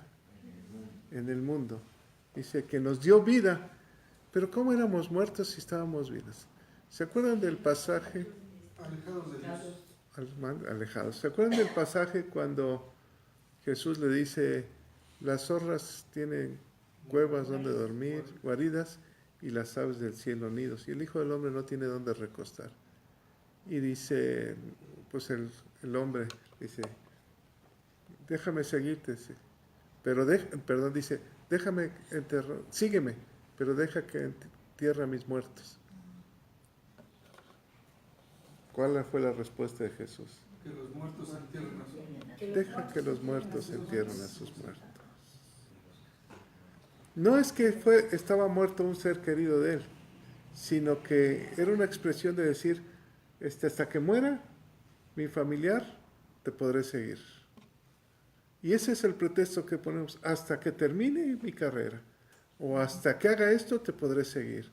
En el mundo. Dice que nos dio vida, pero ¿cómo éramos muertos si estábamos vivos? ¿Se acuerdan del pasaje? Alejados de Dios. Alejados. ¿Se acuerdan del pasaje cuando Jesús le dice, las zorras tienen cuevas donde dormir, guaridas, y las aves del cielo nidos, y el Hijo del Hombre no tiene donde recostar? Y dice, pues el hombre dice, déjame seguirte, pero dice, déjame enterrar, sígueme, pero deja que entierre a mis muertos. ¿Cuál fue la respuesta de Jesús? Que los muertos entierren a sus... Deja que los muertos entierren a sus muertos. No es que estaba muerto un ser querido de él, sino que era una expresión de decir, hasta que muera mi familiar, te podré seguir. Y ese es el pretexto que ponemos, hasta que termine mi carrera, o hasta que haga esto, te podré seguir.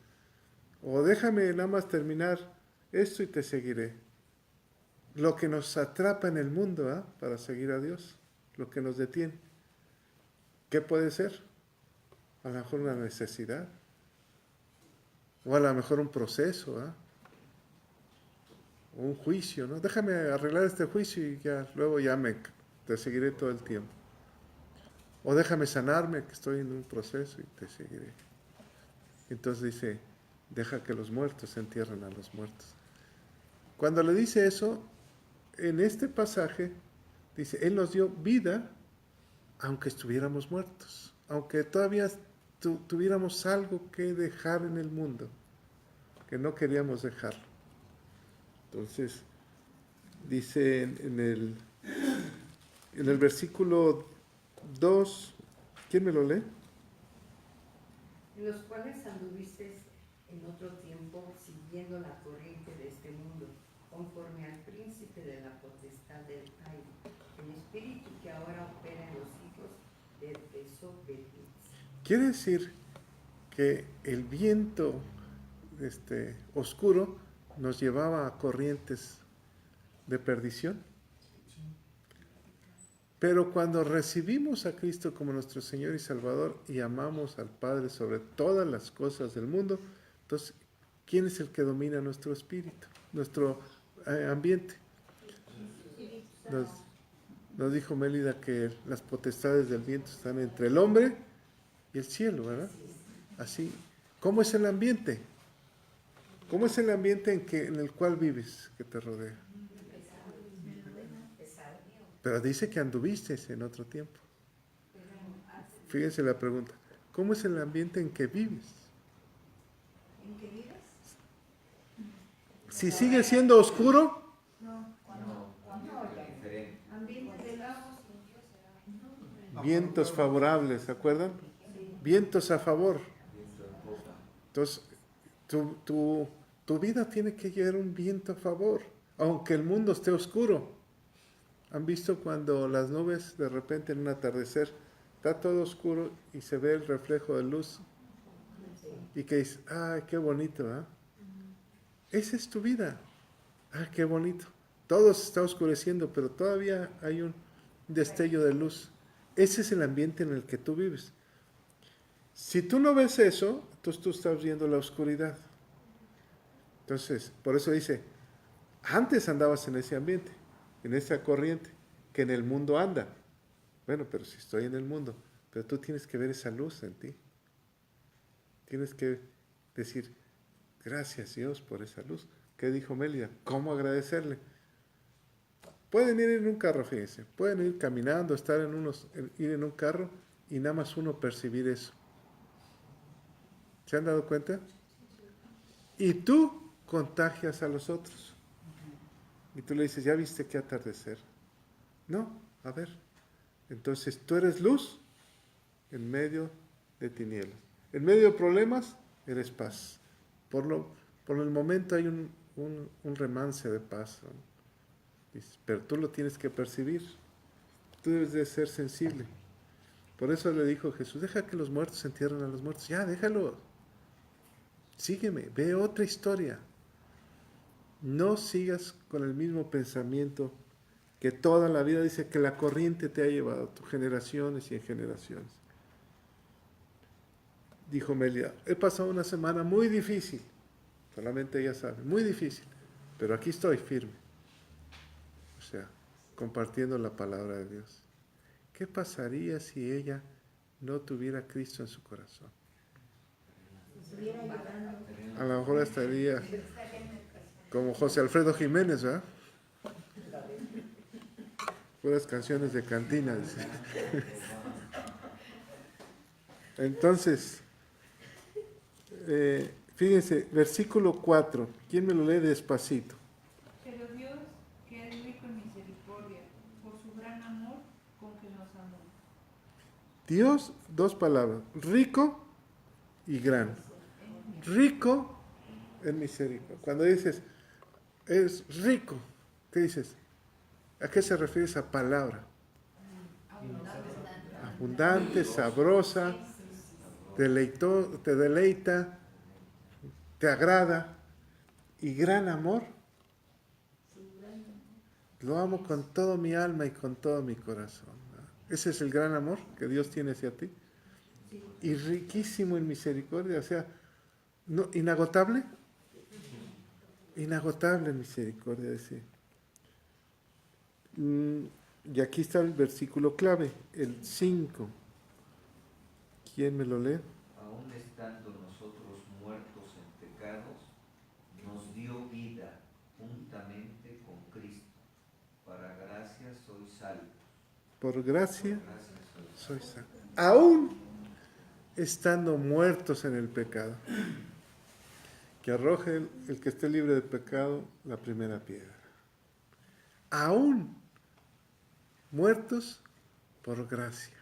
O déjame nada más terminar esto y te seguiré. Lo que nos atrapa en el mundo, para seguir a Dios, lo que nos detiene. ¿Qué puede ser? A lo mejor una necesidad, o a lo mejor un proceso, o un juicio, ¿no? Déjame arreglar este juicio y ya, luego ya te seguiré todo el tiempo. O déjame sanarme, que estoy en un proceso y te seguiré. Entonces dice, deja que los muertos entierren a los muertos. Cuando le dice eso, en este pasaje, dice, Él nos dio vida, aunque estuviéramos muertos, aunque todavía tuviéramos algo que dejar en el mundo, que no queríamos dejarlo. Entonces, dice en el versículo 2, ¿quién me lo lee? En los cuales anduviste en otro tiempo siguiendo la corriente de este mundo, conforme al príncipe de la potestad del aire, el espíritu que ahora opera en los hijos de desobediencia. Quiere decir que el viento oscuro nos llevaba a corrientes de perdición. Pero cuando recibimos a Cristo como nuestro Señor y Salvador y amamos al Padre sobre todas las cosas del mundo, entonces, ¿quién es el que domina nuestro espíritu, nuestro ambiente? Nos dijo Mélida que las potestades del viento están entre el hombre y el cielo, ¿verdad? Así, ¿cómo es el ambiente? ¿Cómo es el ambiente en el cual vives, que te rodea? Pero dice que anduviste en otro tiempo. Fíjense la pregunta, ¿cómo es el ambiente en que vives? ¿En qué vives? Si sigue siendo oscuro, Ambiente de lagos. vientos favorables, ¿se acuerdan? Vientos a favor. Entonces, tu vida tiene que llevar un viento a favor, aunque el mundo esté oscuro. ¿Han visto cuando las nubes de repente en un atardecer está todo oscuro y se ve el reflejo de luz? Y que dices, ¡ay, qué bonito! Esa es tu vida. ¡Ah, qué bonito! Todo se está oscureciendo, pero todavía hay un destello de luz. Ese es el ambiente en el que tú vives. Si tú no ves eso, entonces tú estás viendo la oscuridad. Entonces, por eso dice, antes andabas en ese ambiente, en esa corriente, que en el mundo anda. Bueno, pero si estoy en el mundo, pero tú tienes que ver esa luz en ti. Tienes que decir, gracias Dios por esa luz. ¿Qué dijo Mélida? ¿Cómo agradecerle? Pueden ir en un carro, fíjense, pueden ir caminando, ir en un carro y nada más uno percibir eso. ¿Se han dado cuenta? Y tú contagias a los otros. Y tú le dices, ¿ya viste qué atardecer? No, a ver. Entonces tú eres luz en medio de tinieblas. En medio de problemas, eres paz. Por el momento hay un remance de paz, ¿no? Dices, pero tú lo tienes que percibir. Tú debes de ser sensible. Por eso le dijo Jesús, deja que los muertos entierren a los muertos. Ya, déjalo. Sígueme, ve otra historia. No sigas con el mismo pensamiento que toda la vida dice que la corriente te ha llevado, tus generaciones y en generaciones. Dijo Melia, he pasado una semana muy difícil, solamente ella sabe, muy difícil, pero aquí estoy firme. O sea, compartiendo la palabra de Dios. ¿Qué pasaría si ella no tuviera a Cristo en su corazón? A lo mejor estaría como José Alfredo Jiménez, ¿verdad? Puras canciones de cantina, dice. Entonces, fíjense, versículo 4. ¿Quién me lo lee despacito? Pero Dios, que es rico en misericordia, por su gran amor con que nos amó. Dios, dos palabras, rico y gran. Rico en misericordia. Cuando dices, es rico, ¿qué dices? ¿A qué se refiere esa palabra? Abundante, sabrosa, te deleita, te agrada. Y gran amor. Lo amo con toda mi alma y con todo mi corazón. Ese es el gran amor que Dios tiene hacia ti. Y riquísimo en misericordia, o sea, no, inagotable. Inagotable en misericordia, decía. Y aquí está el versículo clave, el 5. ¿Quién me lo lee? Aún estando nosotros muertos en pecados, nos dio vida juntamente con Cristo. Para gracia sois salvos. Por gracia sois salvos. Aún estando muertos en el pecado. Que arroje el que esté libre de pecado la primera piedra. Aún muertos por gracia.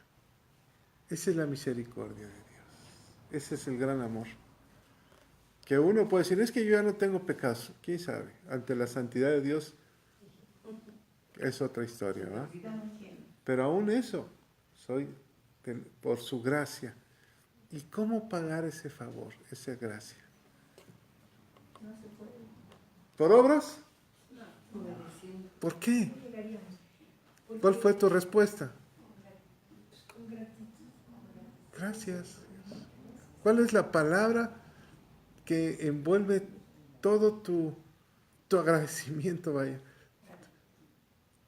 Esa es la misericordia de Dios. Ese es el gran amor. Que uno puede decir, es que yo ya no tengo pecados. ¿Quién sabe? Ante la santidad de Dios es otra historia, ¿verdad? Pero aún eso, soy por su gracia. ¿Y cómo pagar ese favor, esa gracia? ¿Por obras? ¿Por qué? ¿Cuál fue tu respuesta? Gracias. ¿Cuál es la palabra que envuelve todo tu agradecimiento, vaya?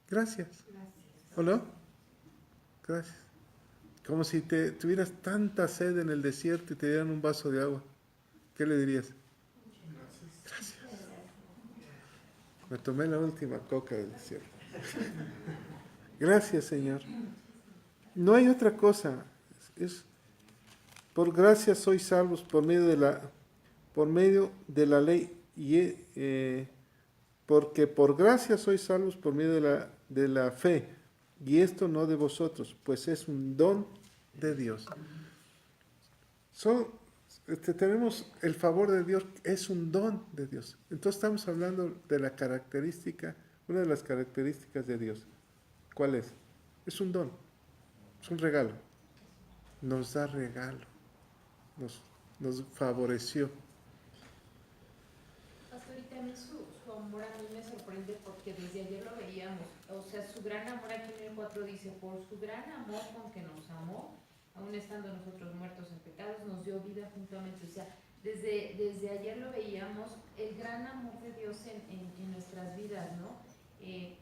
Gracias. ¿O no? Gracias. Como si tuvieras tanta sed en el desierto y te dieran un vaso de agua. ¿Qué le dirías? Gracias. Me tomé la última coca del desierto. Gracias, Señor. No hay otra cosa. Es por gracia sois salvos por medio de la ley y porque por gracia sois salvos por medio de la fe, y esto no de vosotros, pues es un don de Dios. Tenemos el favor de Dios, es un don de Dios. Entonces estamos hablando de la característica, una de las características de Dios. ¿Cuál es? Es un don, es un regalo. Nos da regalo, nos favoreció. Pastor, y también su amor a mí me sorprende porque desde ayer lo veíamos. O sea, su gran amor, aquí en el 4 dice, por su gran amor con que nos amó, aún estando nosotros muertos en pecados, nos dio vida juntamente. O sea, desde ayer lo veíamos, el gran amor de Dios en nuestras vidas, ¿no? En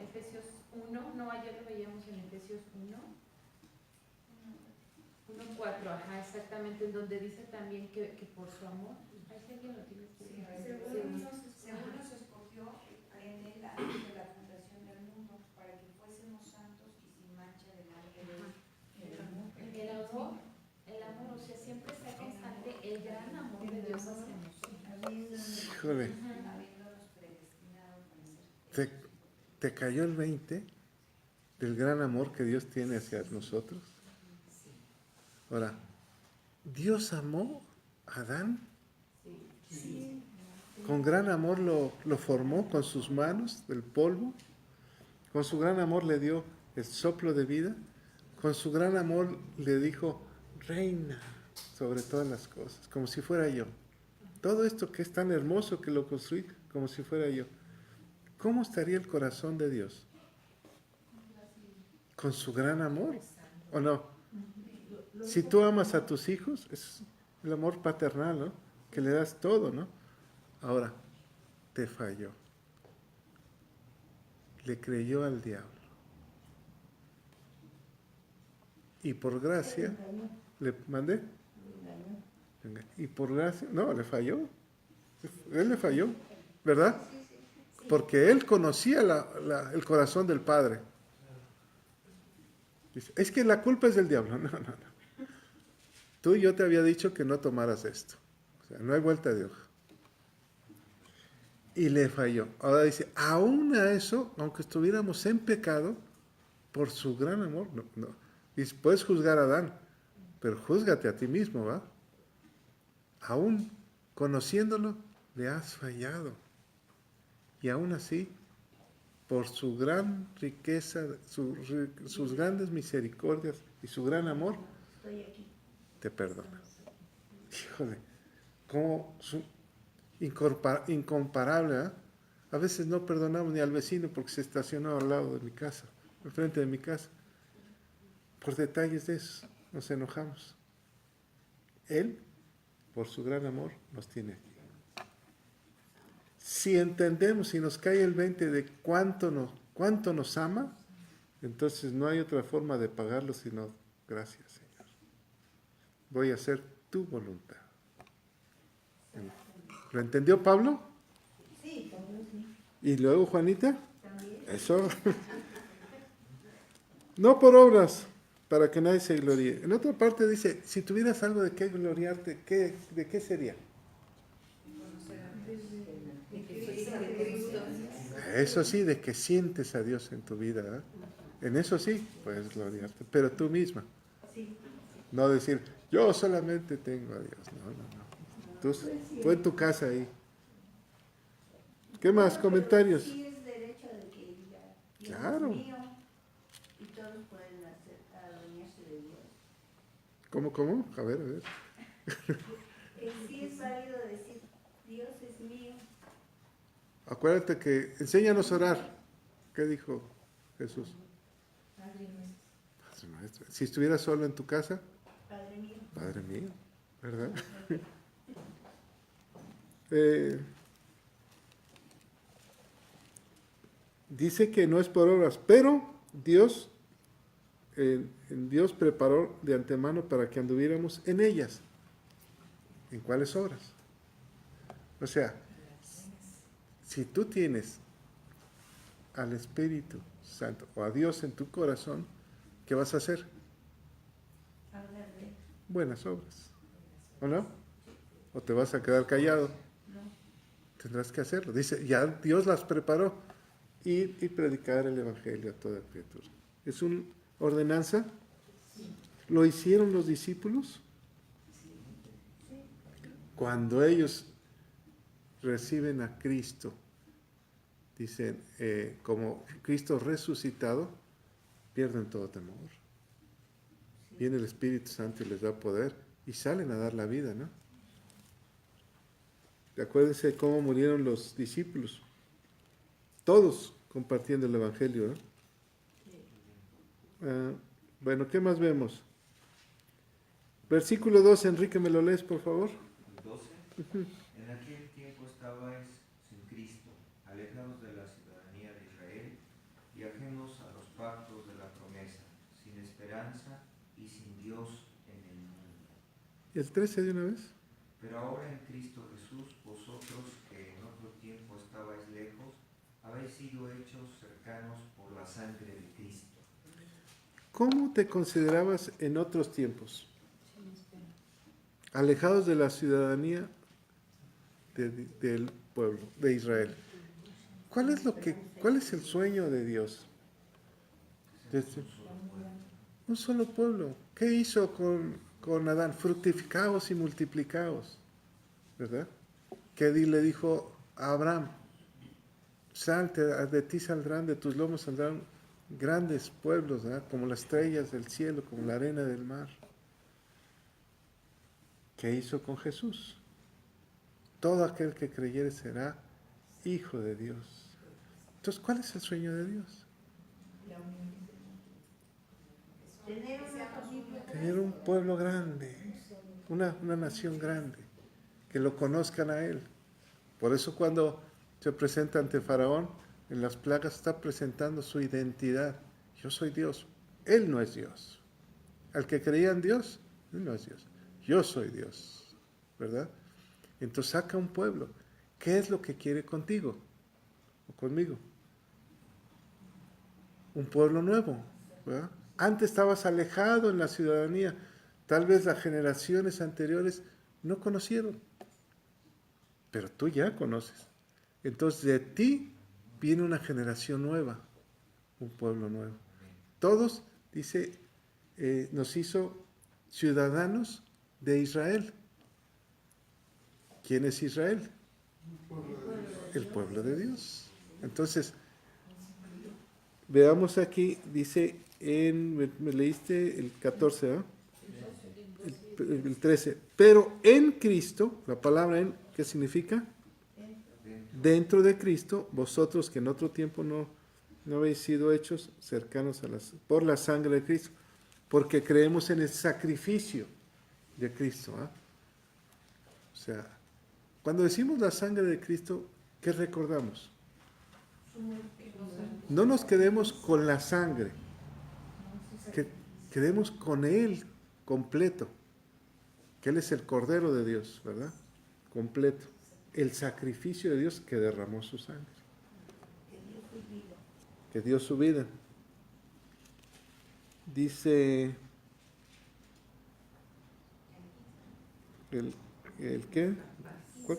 Efesios 1, no, ayer lo veíamos en Efesios 1:4, ajá, exactamente, en donde dice también que por su amor, ay, si alguien lo tiene que Según nos escogió en él antes de la fundación del mundo, para que fuésemos santos y sin mancha delante de él. El amor, o sea, siempre está constante el gran amor de Dios hacia nosotros. Híjole, Habiéndonos predestinado para ser ¿te cayó el 20 del gran amor que Dios tiene hacia nosotros? Ahora, Dios amó a Adán. Con gran amor lo formó con sus manos del polvo. Con su gran amor le dio el soplo de vida. Con su gran amor le dijo, reina sobre todas las cosas, como si fuera yo. Todo esto que es tan hermoso que lo construí, como si fuera yo. ¿Cómo estaría el corazón de Dios? ¿Con su gran amor? ¿O no? Si tú amas a tus hijos, es el amor paternal, ¿no? Que le das todo, ¿no? Ahora, te falló. Le creyó al diablo. Y por gracia, le mandé. Y por gracia, no, le falló. Él le falló, ¿verdad? Porque él conocía el corazón del Padre. Dice, es que la culpa es del diablo. No. Tú y yo te había dicho que no tomaras esto. O sea, no hay vuelta de hoja. Y le falló. Ahora dice, aún a eso, aunque estuviéramos en pecado, por su gran amor, no. Dice, puedes juzgar a Adán, pero júzgate a ti mismo, ¿va? Aún conociéndolo, le has fallado. Y aún así, por su gran riqueza, sus grandes misericordias y su gran amor, te perdona. Híjole, como incomparable, ¿eh? A veces no perdonamos ni al vecino porque se estacionó al lado de mi casa, enfrente de mi casa. Por detalles de eso nos enojamos. Él, por su gran amor, nos tiene aquí. Si entendemos y nos cae el 20 de cuánto nos ama, entonces no hay otra forma de pagarlo sino gracias, Señor. Voy a hacer tu voluntad. ¿Lo entendió Pablo? Sí, Pablo sí. ¿Y luego Juanita? También. Eso. No por obras, para que nadie se gloríe. En otra parte dice, si tuvieras algo de qué gloriarte, ¿de qué sería? Eso sí, de que sientes a Dios en tu vida, ¿eh? En eso sí, puedes gloriarte, pero tú misma. No decir, yo solamente tengo a Dios. No. Tú en tu casa ahí. ¿Qué más? ¿Comentarios? Sí es derecho de que diga, Dios Claro. es mío, y todos pueden adueñarse de Dios. ¿Cómo? A ver. Sí es válido decir, Dios es mío. Acuérdate que enséñanos a orar. ¿Qué dijo Jesús? Padre Nuestro. Si estuvieras solo en tu casa, mío. Padre mío, ¿verdad? Dice que no es por obras, pero Dios preparó de antemano para que anduviéramos en ellas. ¿En cuáles obras? O sea, si tú tienes al Espíritu Santo o a Dios en tu corazón, ¿qué vas a hacer? Hablar de Buenas obras. ¿O no? ¿O te vas a quedar callado? no. Tendrás que hacerlo. Dice, ya Dios las preparó. Ir y predicar el Evangelio a toda criatura. ¿Es una ordenanza? ¿Lo hicieron los discípulos? Cuando ellos reciben a Cristo, dicen, como Cristo resucitado, pierden todo temor. Viene el Espíritu Santo y les da poder y salen a dar la vida, ¿no? Acuérdense cómo murieron los discípulos. Todos compartiendo el Evangelio, ¿no? Bueno, ¿qué más vemos? Versículo 12, Enrique, ¿me lo lees, por favor? 12. En aquel tiempo estabais sin Cristo, alejados de la ciudadanía de Israel y ajenos a los pactos de la promesa, sin esperanza y sin Dios en el mundo. ¿Y el 13 de una vez? Pero ahora en Cristo Jesús, vosotros que en otro tiempo estabais lejos, habéis sido hechos cercanos por la sangre de Cristo. ¿Cómo te considerabas en otros tiempos? Alejados de la ciudadanía pueblo de Israel. ¿Cuál es el sueño de Dios? Un solo pueblo. ¿Qué hizo con Adán? Fructificaos y multiplicaos, ¿verdad? Que le dijo a Abraham, salte, de ti saldrán, de tus lomos saldrán grandes pueblos, ¿verdad? Como las estrellas del cielo, como la arena del mar. ¿Qué hizo con Jesús? Todo aquel que creyere será hijo de Dios. Entonces, ¿cuál es el sueño de Dios? Tener una familia Tener un pueblo grande, una nación grande, que lo conozcan a Él. Por eso cuando se presenta ante Faraón, en las plagas está presentando su identidad. Yo soy Dios, Él no es Dios. Al que creía en Dios, Él no es Dios. Yo soy Dios, ¿verdad? Entonces saca un pueblo. ¿Qué es lo que quiere contigo o conmigo? Un pueblo nuevo, ¿verdad? Antes estabas alejado en la ciudadanía. Tal vez las generaciones anteriores no conocieron. Pero tú ya conoces. Entonces de ti viene una generación nueva. Un pueblo nuevo. Todos, dice, nos hizo ciudadanos de Israel. ¿Quién es Israel? El pueblo de Dios. Entonces, veamos aquí, dice, me leíste el 14, ¿eh? El 13. Pero en Cristo, la palabra en, ¿qué significa? Dentro de Cristo, vosotros que en otro tiempo no habéis sido hechos cercanos por la sangre de Cristo, porque creemos en el sacrificio de Cristo. ¿Eh? O sea, cuando decimos la sangre de Cristo, ¿qué recordamos? No nos quedemos con la sangre, que quedemos con Él completo, que Él es el Cordero de Dios, ¿verdad? Completo. El sacrificio de Dios que derramó su sangre. Que dio su vida. Dice ¿el qué? ¿Cuál?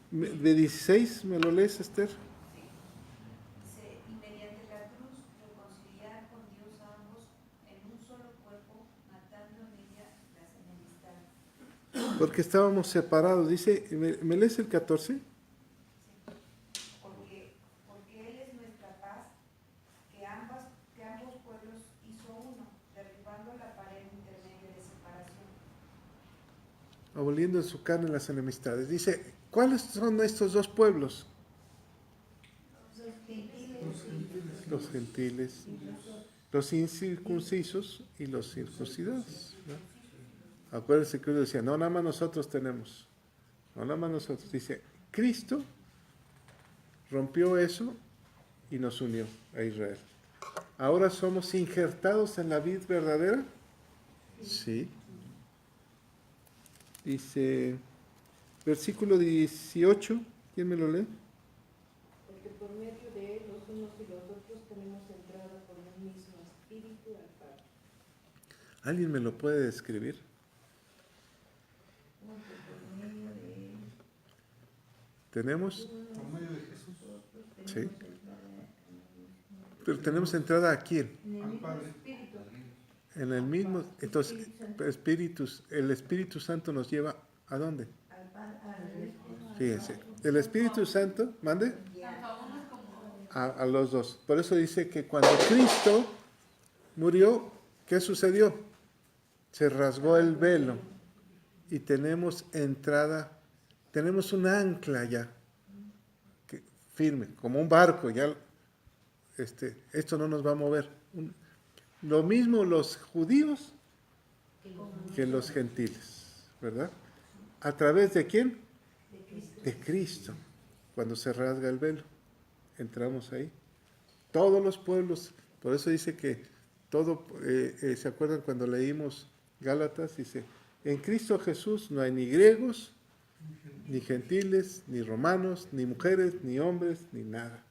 De 16, ¿me lo lees, Esther? Dice, y mediante la cruz reconciliar con Dios a ambos en un solo cuerpo, matando en ella las enemistades. Porque estábamos separados. Dice, ¿me lees el 14? Porque Él es nuestra paz, que ambos pueblos hizo uno, derribando la pared intermedia de separación. Aboliendo en su carne las enemistades. Dice, ¿cuáles son estos dos pueblos? Los gentiles, los incircuncisos y los circuncidados. ¿No? Acuérdense que uno decía, no, nada más nosotros tenemos. No, nada más nosotros. Dice, Cristo rompió eso y nos unió a Israel. ¿Ahora somos injertados en la vid verdadera? Sí. Dice, versículo 18, ¿quién me lo lee? Porque por medio de él los unos y los otros tenemos entrada por el mismo Espíritu al Padre. ¿Alguien me lo puede describir? ¿Tenemos? Por medio de Jesús. Sí. Pero tenemos entrada ¿a quién? Al Padre. En el mismo, entonces, el Espíritu Santo nos lleva ¿a dónde? Fíjense, el Espíritu Santo, mande, a los dos. Por eso dice que cuando Cristo murió, ¿qué sucedió? Se rasgó el velo y tenemos entrada, tenemos un ancla ya, firme, como un barco, ya esto no nos va a mover. Lo mismo los judíos que los gentiles, ¿verdad? ¿A través de quién? De Cristo. Cuando se rasga el velo, entramos ahí. Todos los pueblos, por eso dice que todo, ¿se acuerdan cuando leímos Gálatas? Dice, en Cristo Jesús no hay ni griegos, ni gentiles, ni romanos, ni mujeres, ni hombres, ni nada.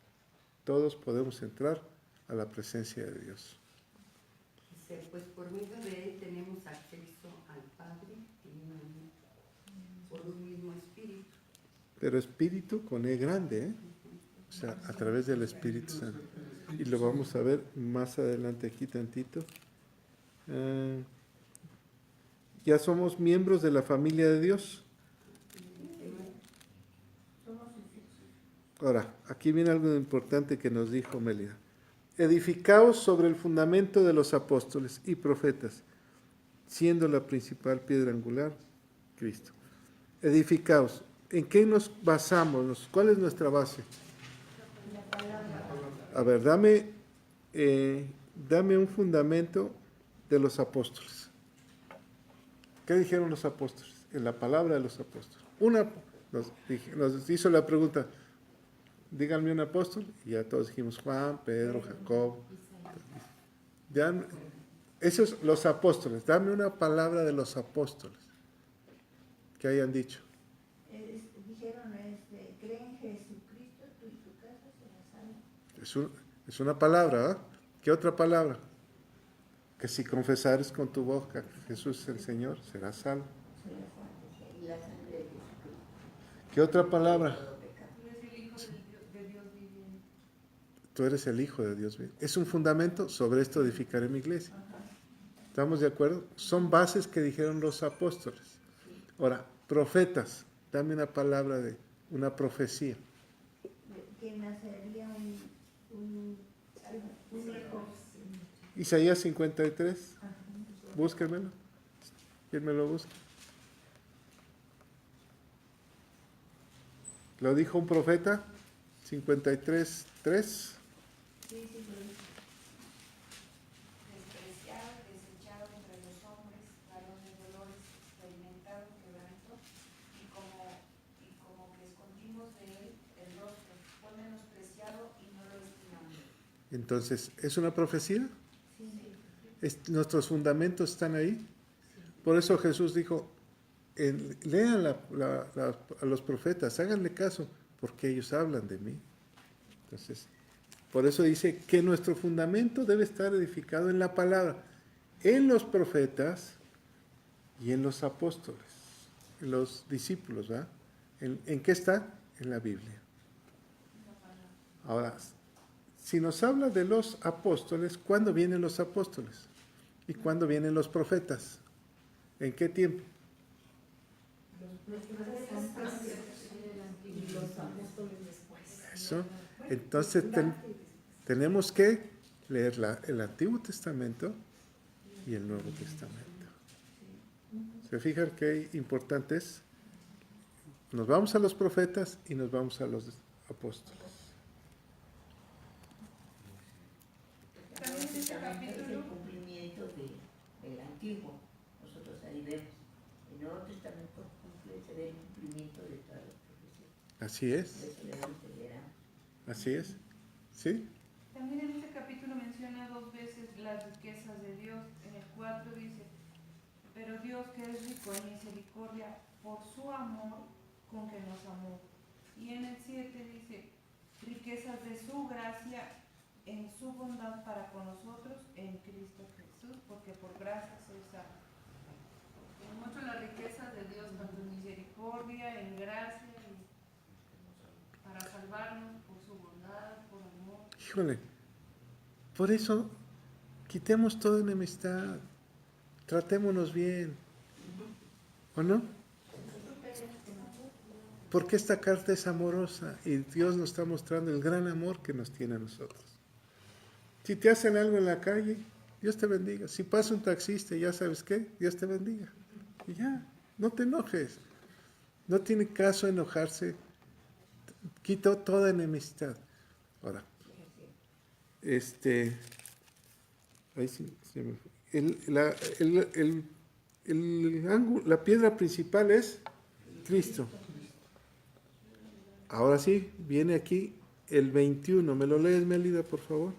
Todos podemos entrar a la presencia de Dios. Dice, pues por medio de él tenemos acceso al Padre por un mismo Espíritu. pero espíritu con E grande, ¿eh? O sea, a través del Espíritu Santo. Y lo vamos a ver más adelante aquí tantito. Ya somos miembros de la familia de Dios. Ahora, aquí viene algo importante que nos dijo Mélida. Edificaos sobre el fundamento de los apóstoles y profetas, siendo la principal piedra angular, Cristo. Edificaos. ¿En qué nos basamos? ¿Cuál es nuestra base? A ver, dame un fundamento de los apóstoles. ¿Qué dijeron los apóstoles? En la palabra de los apóstoles. Nos hizo la pregunta, díganme un apóstol, y ya todos dijimos Juan, Pedro, Jacob. Esos los apóstoles. Dame una palabra de los apóstoles que hayan dicho. Dijeron, cree en Jesucristo, tú y tu casa serás salvo. Es una palabra, ¿eh? ¿Qué otra palabra? Que si confesares con tu boca que Jesús es el Señor, serás salvo. Y la sangre de Jesucristo. ¿Qué otra palabra? Tú eres el Hijo de Dios viviente. Tú eres el Hijo de Dios viviente. Es un fundamento, sobre esto edificaré mi iglesia. ¿Estamos de acuerdo? Son bases que dijeron los apóstoles. Ahora, profetas, dame una palabra de una profecía. Que nacería un hijo. Isaías 53, búsquenmelo. ¿Quién me lo busca? ¿Lo dijo un profeta? 53, 3. Despreciado, desechado entre los hombres, varón de dolores, experimentado en quebranto, y como que escondimos de él el rostro, fue menospreciado y no lo estimamos. Entonces, ¿es una profecía? ¿Nuestros fundamentos están ahí? Por eso Jesús dijo, lean a los profetas, háganle caso, porque ellos hablan de mí. Entonces, por eso dice que nuestro fundamento debe estar edificado en la palabra, en los profetas y en los apóstoles, en los discípulos, ¿verdad? ¿En qué está? En la Biblia. Ahora, si nos habla de los apóstoles, ¿cuándo vienen los apóstoles? ¿Y cuándo vienen los profetas? ¿En qué tiempo? Eso. Entonces tenemos que leer el Antiguo Testamento y el Nuevo Testamento. ¿Se fijan qué importante es? Nos vamos a los profetas y nos vamos a los apóstoles. También es el cumplimiento del antiguo. Nosotros ahí vemos. En el Nuevo Testamento se ve el cumplimiento de todas las profecías. Así es. Eso le damos el verano. Así es. ¿Sí? También en este capítulo menciona 2 veces las riquezas de Dios. En el 4 dice, pero Dios que es rico en misericordia por su amor con que nos amó. Y en el 7 dice, riquezas de su gracia en su bondad para con nosotros en Cristo Jesús, porque por gracia sois salvos. Es mucho la riqueza de Dios, tanto en misericordia, en gracia, para salvarnos, por su bondad, por amor. Híjole, por eso quitemos toda enemistad, tratémonos bien, ¿o no? Porque esta carta es amorosa y Dios nos está mostrando el gran amor que nos tiene a nosotros. Si te hacen algo en la calle, Dios te bendiga. Si pasa un taxista, ya sabes qué, Dios te bendiga. Y ya, no te enojes. No tiene caso enojarse. Quito toda enemistad. Ahora, ahí sí, la piedra principal es Cristo. Ahora sí, viene aquí el 21. ¿Me lo lees, Mélida, por favor?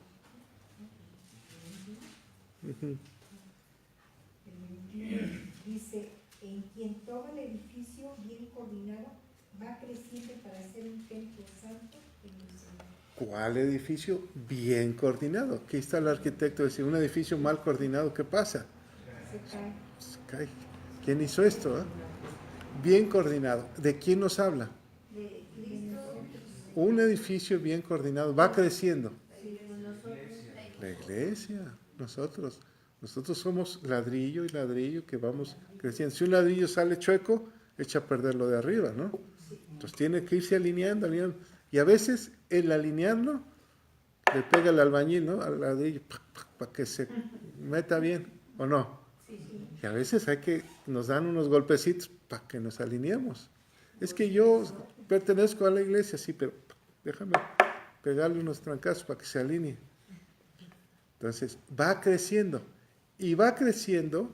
Dice, en quien todo el edificio bien coordinado va creciendo para ser un templo santo en el Señor. ¿Cuál edificio? Bien coordinado. Aquí está el arquitecto, dice, un edificio mal coordinado, ¿qué pasa? Se cae. ¿Quién hizo esto? Bien coordinado. ¿De quién nos habla? De un edificio bien coordinado, va creciendo. Sí, nosotros. La iglesia, nosotros somos ladrillo y ladrillo que vamos creciendo. Si un ladrillo sale chueco, echa a perder lo de arriba, ¿no? Entonces tiene que irse alineando. Y a veces el alinearlo le pega el albañil, ¿no? Al ladrillo, para que se meta bien, ¿o no? Y a veces nos dan unos golpecitos para que nos alineemos. Es que yo pertenezco a la iglesia, sí, pero déjame pegarle unos trancazos para que se alinee. Entonces, va creciendo. Y va creciendo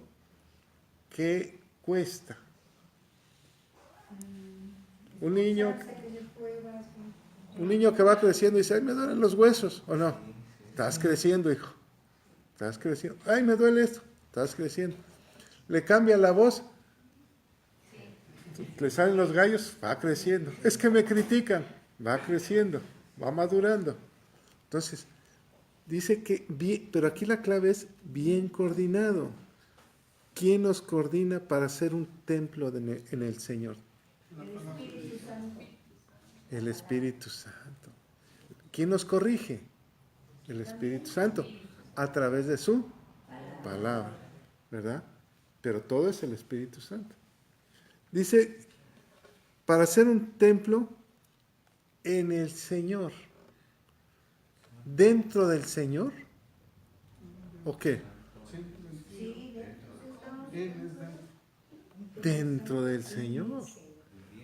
que cuesta. Un niño que va creciendo y dice, ay, me duelen los huesos, ¿o no? Estás creciendo, hijo. Estás creciendo. Ay, me duele esto. Estás creciendo. Le cambia la voz. Le salen los gallos, va creciendo. Es que me critican, va creciendo, va madurando. Entonces, dice que bien, pero aquí la clave es bien coordinado. ¿Quién nos coordina para hacer un templo en el Señor? El Espíritu Santo. ¿Quién nos corrige? El Espíritu Santo. A través de su palabra, ¿verdad? Pero todo es el Espíritu Santo. Dice, para hacer un templo en el Señor. ¿Dentro del Señor? ¿O qué? Dentro del Señor.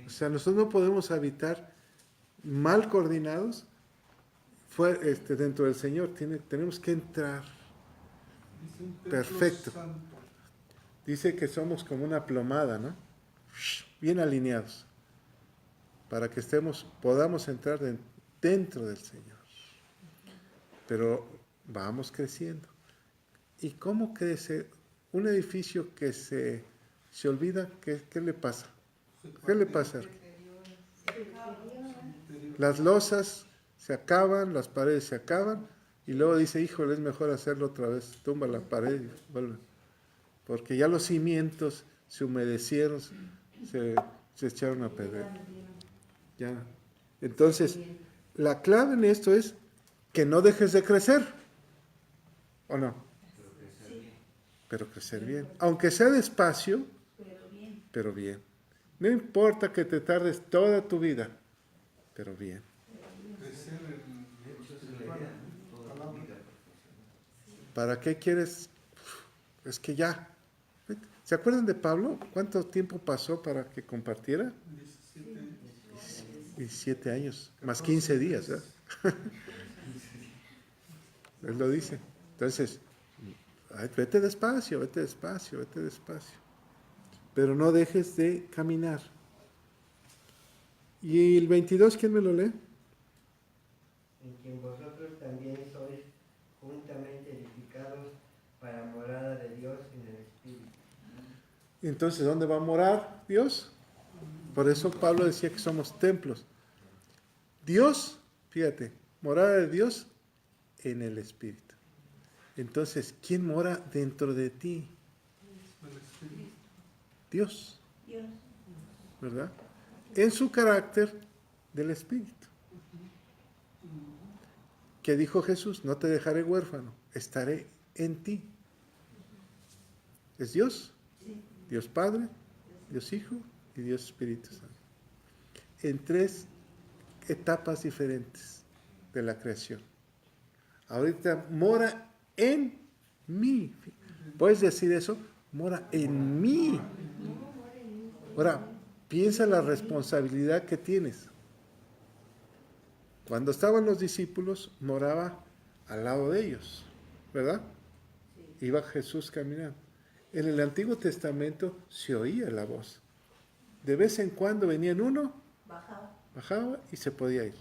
O sea, nosotros no podemos habitar mal coordinados dentro del Señor. Tenemos que entrar. Perfecto. Dice que somos como una plomada, ¿no? Bien alineados. Para que podamos entrar dentro del Señor. Pero vamos creciendo. ¿Y cómo crece un edificio que se olvida? ¿Qué le pasa? ¿Qué le pasa? Las losas se acaban, las paredes se acaban, y luego dice, híjole, es mejor hacerlo otra vez. Tumba la pared y vuelve. Porque ya los cimientos se humedecieron, se echaron a perder. Ya. Entonces, la clave en esto es que no dejes de crecer, ¿o no? Pero crecer bien. Aunque sea despacio, pero bien. No importa que te tardes toda tu vida, pero bien. ¿Para qué quieres? Es que ya. ¿Se acuerdan de Pablo? ¿Cuánto tiempo pasó para que compartiera? 17 años, más 15 días, ¿eh? Él lo dice. Entonces, vete despacio, vete despacio, vete despacio. Pero no dejes de caminar. ¿Y el 22 quién me lo lee? En quien vosotros también sois juntamente edificados para morada de Dios en el Espíritu. Entonces, ¿dónde va a morar Dios? Por eso Pablo decía que somos templos. Dios, fíjate, morada de Dios en el Espíritu. Entonces, ¿quién mora dentro de ti? Dios. ¿Verdad? En su carácter del Espíritu. ¿Qué dijo Jesús? No te dejaré huérfano, estaré en ti. ¿Es Dios? Dios Padre, Dios Hijo y Dios Espíritu Santo. En 3 etapas diferentes de la creación. Ahorita mora en mí. ¿Puedes decir eso? Mora en mí. Ahora, piensa la responsabilidad que tienes. Cuando estaban los discípulos, moraba al lado de ellos, ¿verdad? Iba Jesús caminando. En el Antiguo Testamento se oía la voz. De vez en cuando venían uno, bajaba y se podía ir.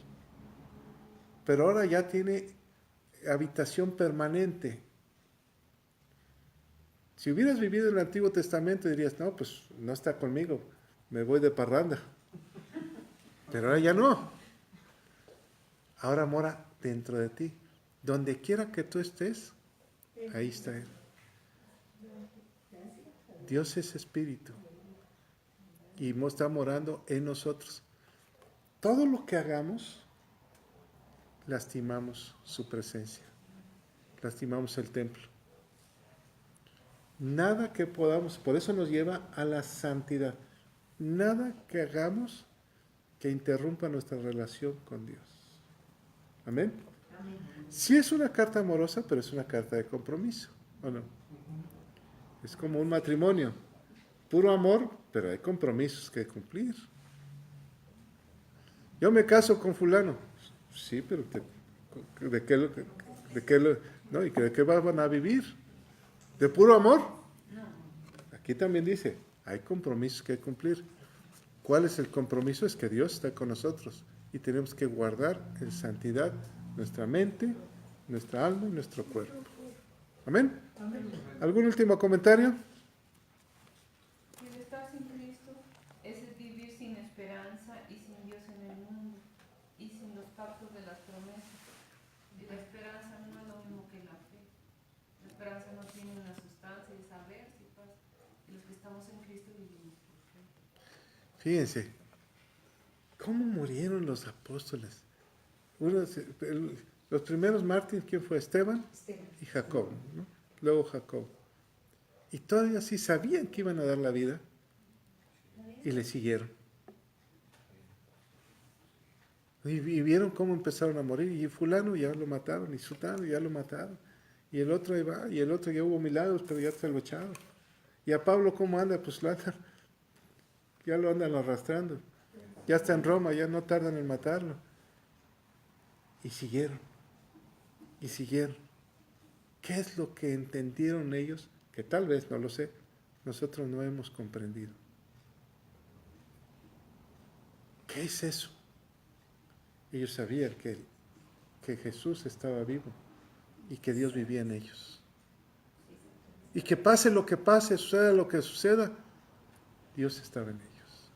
Pero ahora ya tiene habitación permanente. Si hubieras vivido en el Antiguo Testamento dirías, no, pues no está conmigo, me voy de parranda. Pero ahora ya no. Ahora mora dentro de ti. Donde quiera que tú estés, ahí está Él. Dios es espíritu y está morando en nosotros. Todo lo que hagamos lastimamos su presencia, lastimamos el templo. Nada que podamos, por eso nos lleva a la santidad. Nada que hagamos que interrumpa nuestra relación con Dios. Amén. Sí es una carta amorosa, pero es una carta de compromiso, ¿o no? Es como un matrimonio. Puro amor, pero hay compromisos que cumplir. Yo me caso con fulano. Sí, pero ¿de qué van a vivir? ¿De puro amor? Aquí también dice, hay compromisos que cumplir. ¿Cuál es el compromiso? Es que Dios está con nosotros y tenemos que guardar en santidad nuestra mente, nuestra alma y nuestro cuerpo. ¿Amén? ¿Algún último comentario? El estar sin Cristo es el vivir sin esperanza y sin Dios en el mundo y sin los pactos de las promesas. Y la esperanza no es lo mismo que la fe. La esperanza no tiene una sustancia de saber si pasa. Y los que estamos en Cristo vivimos por fe. Fíjense, ¿cómo murieron los apóstoles? Los primeros mártires, ¿quién fue? Esteban y Jacob, ¿no? Luego Jacob. Y todavía sí sabían que iban a dar la vida y le siguieron. Y vieron cómo empezaron a morir. Y fulano ya lo mataron, y sultano ya lo mataron. Y el otro ahí va, y el otro ya hubo milagros, pero ya se lo echaron. Y a Pablo, ¿cómo anda? Pues ya lo andan arrastrando. Ya está en Roma, ya no tardan en matarlo. Y siguieron. Y siguieron. ¿Qué es lo que entendieron ellos? Que tal vez, no lo sé, nosotros no hemos comprendido. ¿Qué es eso? Ellos sabían que Jesús estaba vivo y que Dios vivía en ellos. Y que pase lo que pase, suceda lo que suceda, Dios estaba en ellos.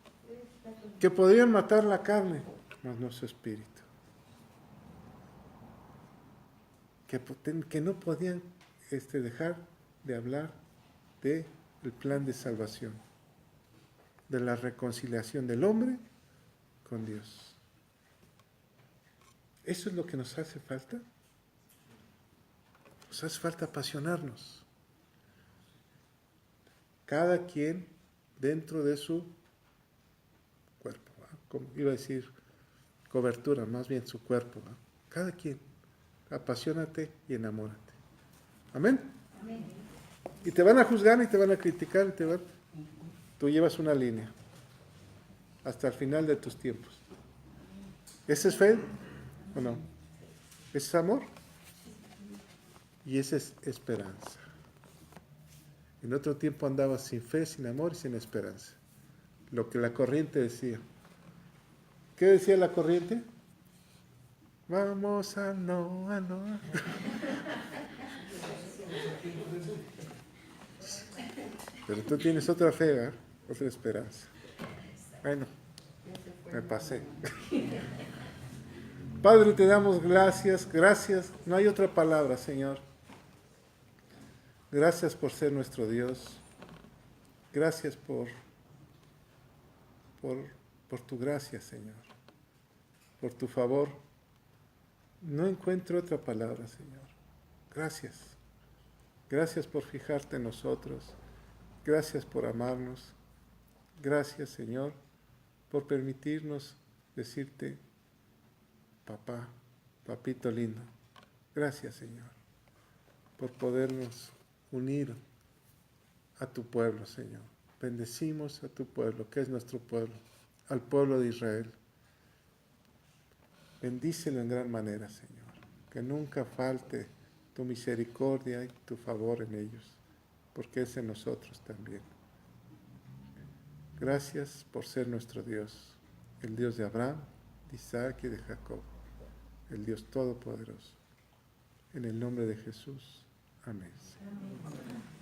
Que podrían matar la carne, mas no su espíritu. Que no podían dejar de hablar del plan de salvación, de la reconciliación del hombre con Dios. ¿Eso es lo que nos hace falta? Nos hace falta apasionarnos. Cada quien dentro de su cuerpo, ¿va? Como iba a decir cobertura, más bien su cuerpo, ¿va? Cada quien. Apasionate y enamórate. ¿Amén? Amén. Y te van a juzgar y te van a criticar. Tú llevas una línea hasta el final de tus tiempos. ¿Ese es fe o no? ¿Ese es amor? Y esa es esperanza. En otro tiempo andabas sin fe, sin amor y sin esperanza. Lo que la corriente decía. ¿Qué decía la corriente? Vamos a no. Pero tú tienes otra fe, ¿eh? Otra esperanza. Bueno, me pasé. Padre, te damos gracias. No hay otra palabra, Señor. Gracias por ser nuestro Dios. Gracias por tu gracia, Señor. Por tu favor. No encuentro otra palabra, Señor. Gracias. Gracias por fijarte en nosotros. Gracias por amarnos. Gracias, Señor, por permitirnos decirte, papá, papito lindo. Gracias, Señor, por podernos unir a tu pueblo, Señor. Bendecimos a tu pueblo, que es nuestro pueblo, al pueblo de Israel. Bendícelo en gran manera, Señor. Que nunca falte tu misericordia y tu favor en ellos, porque es en nosotros también. Gracias por ser nuestro Dios, el Dios de Abraham, de Isaac y de Jacob, el Dios Todopoderoso. En el nombre de Jesús. Amén. Amén.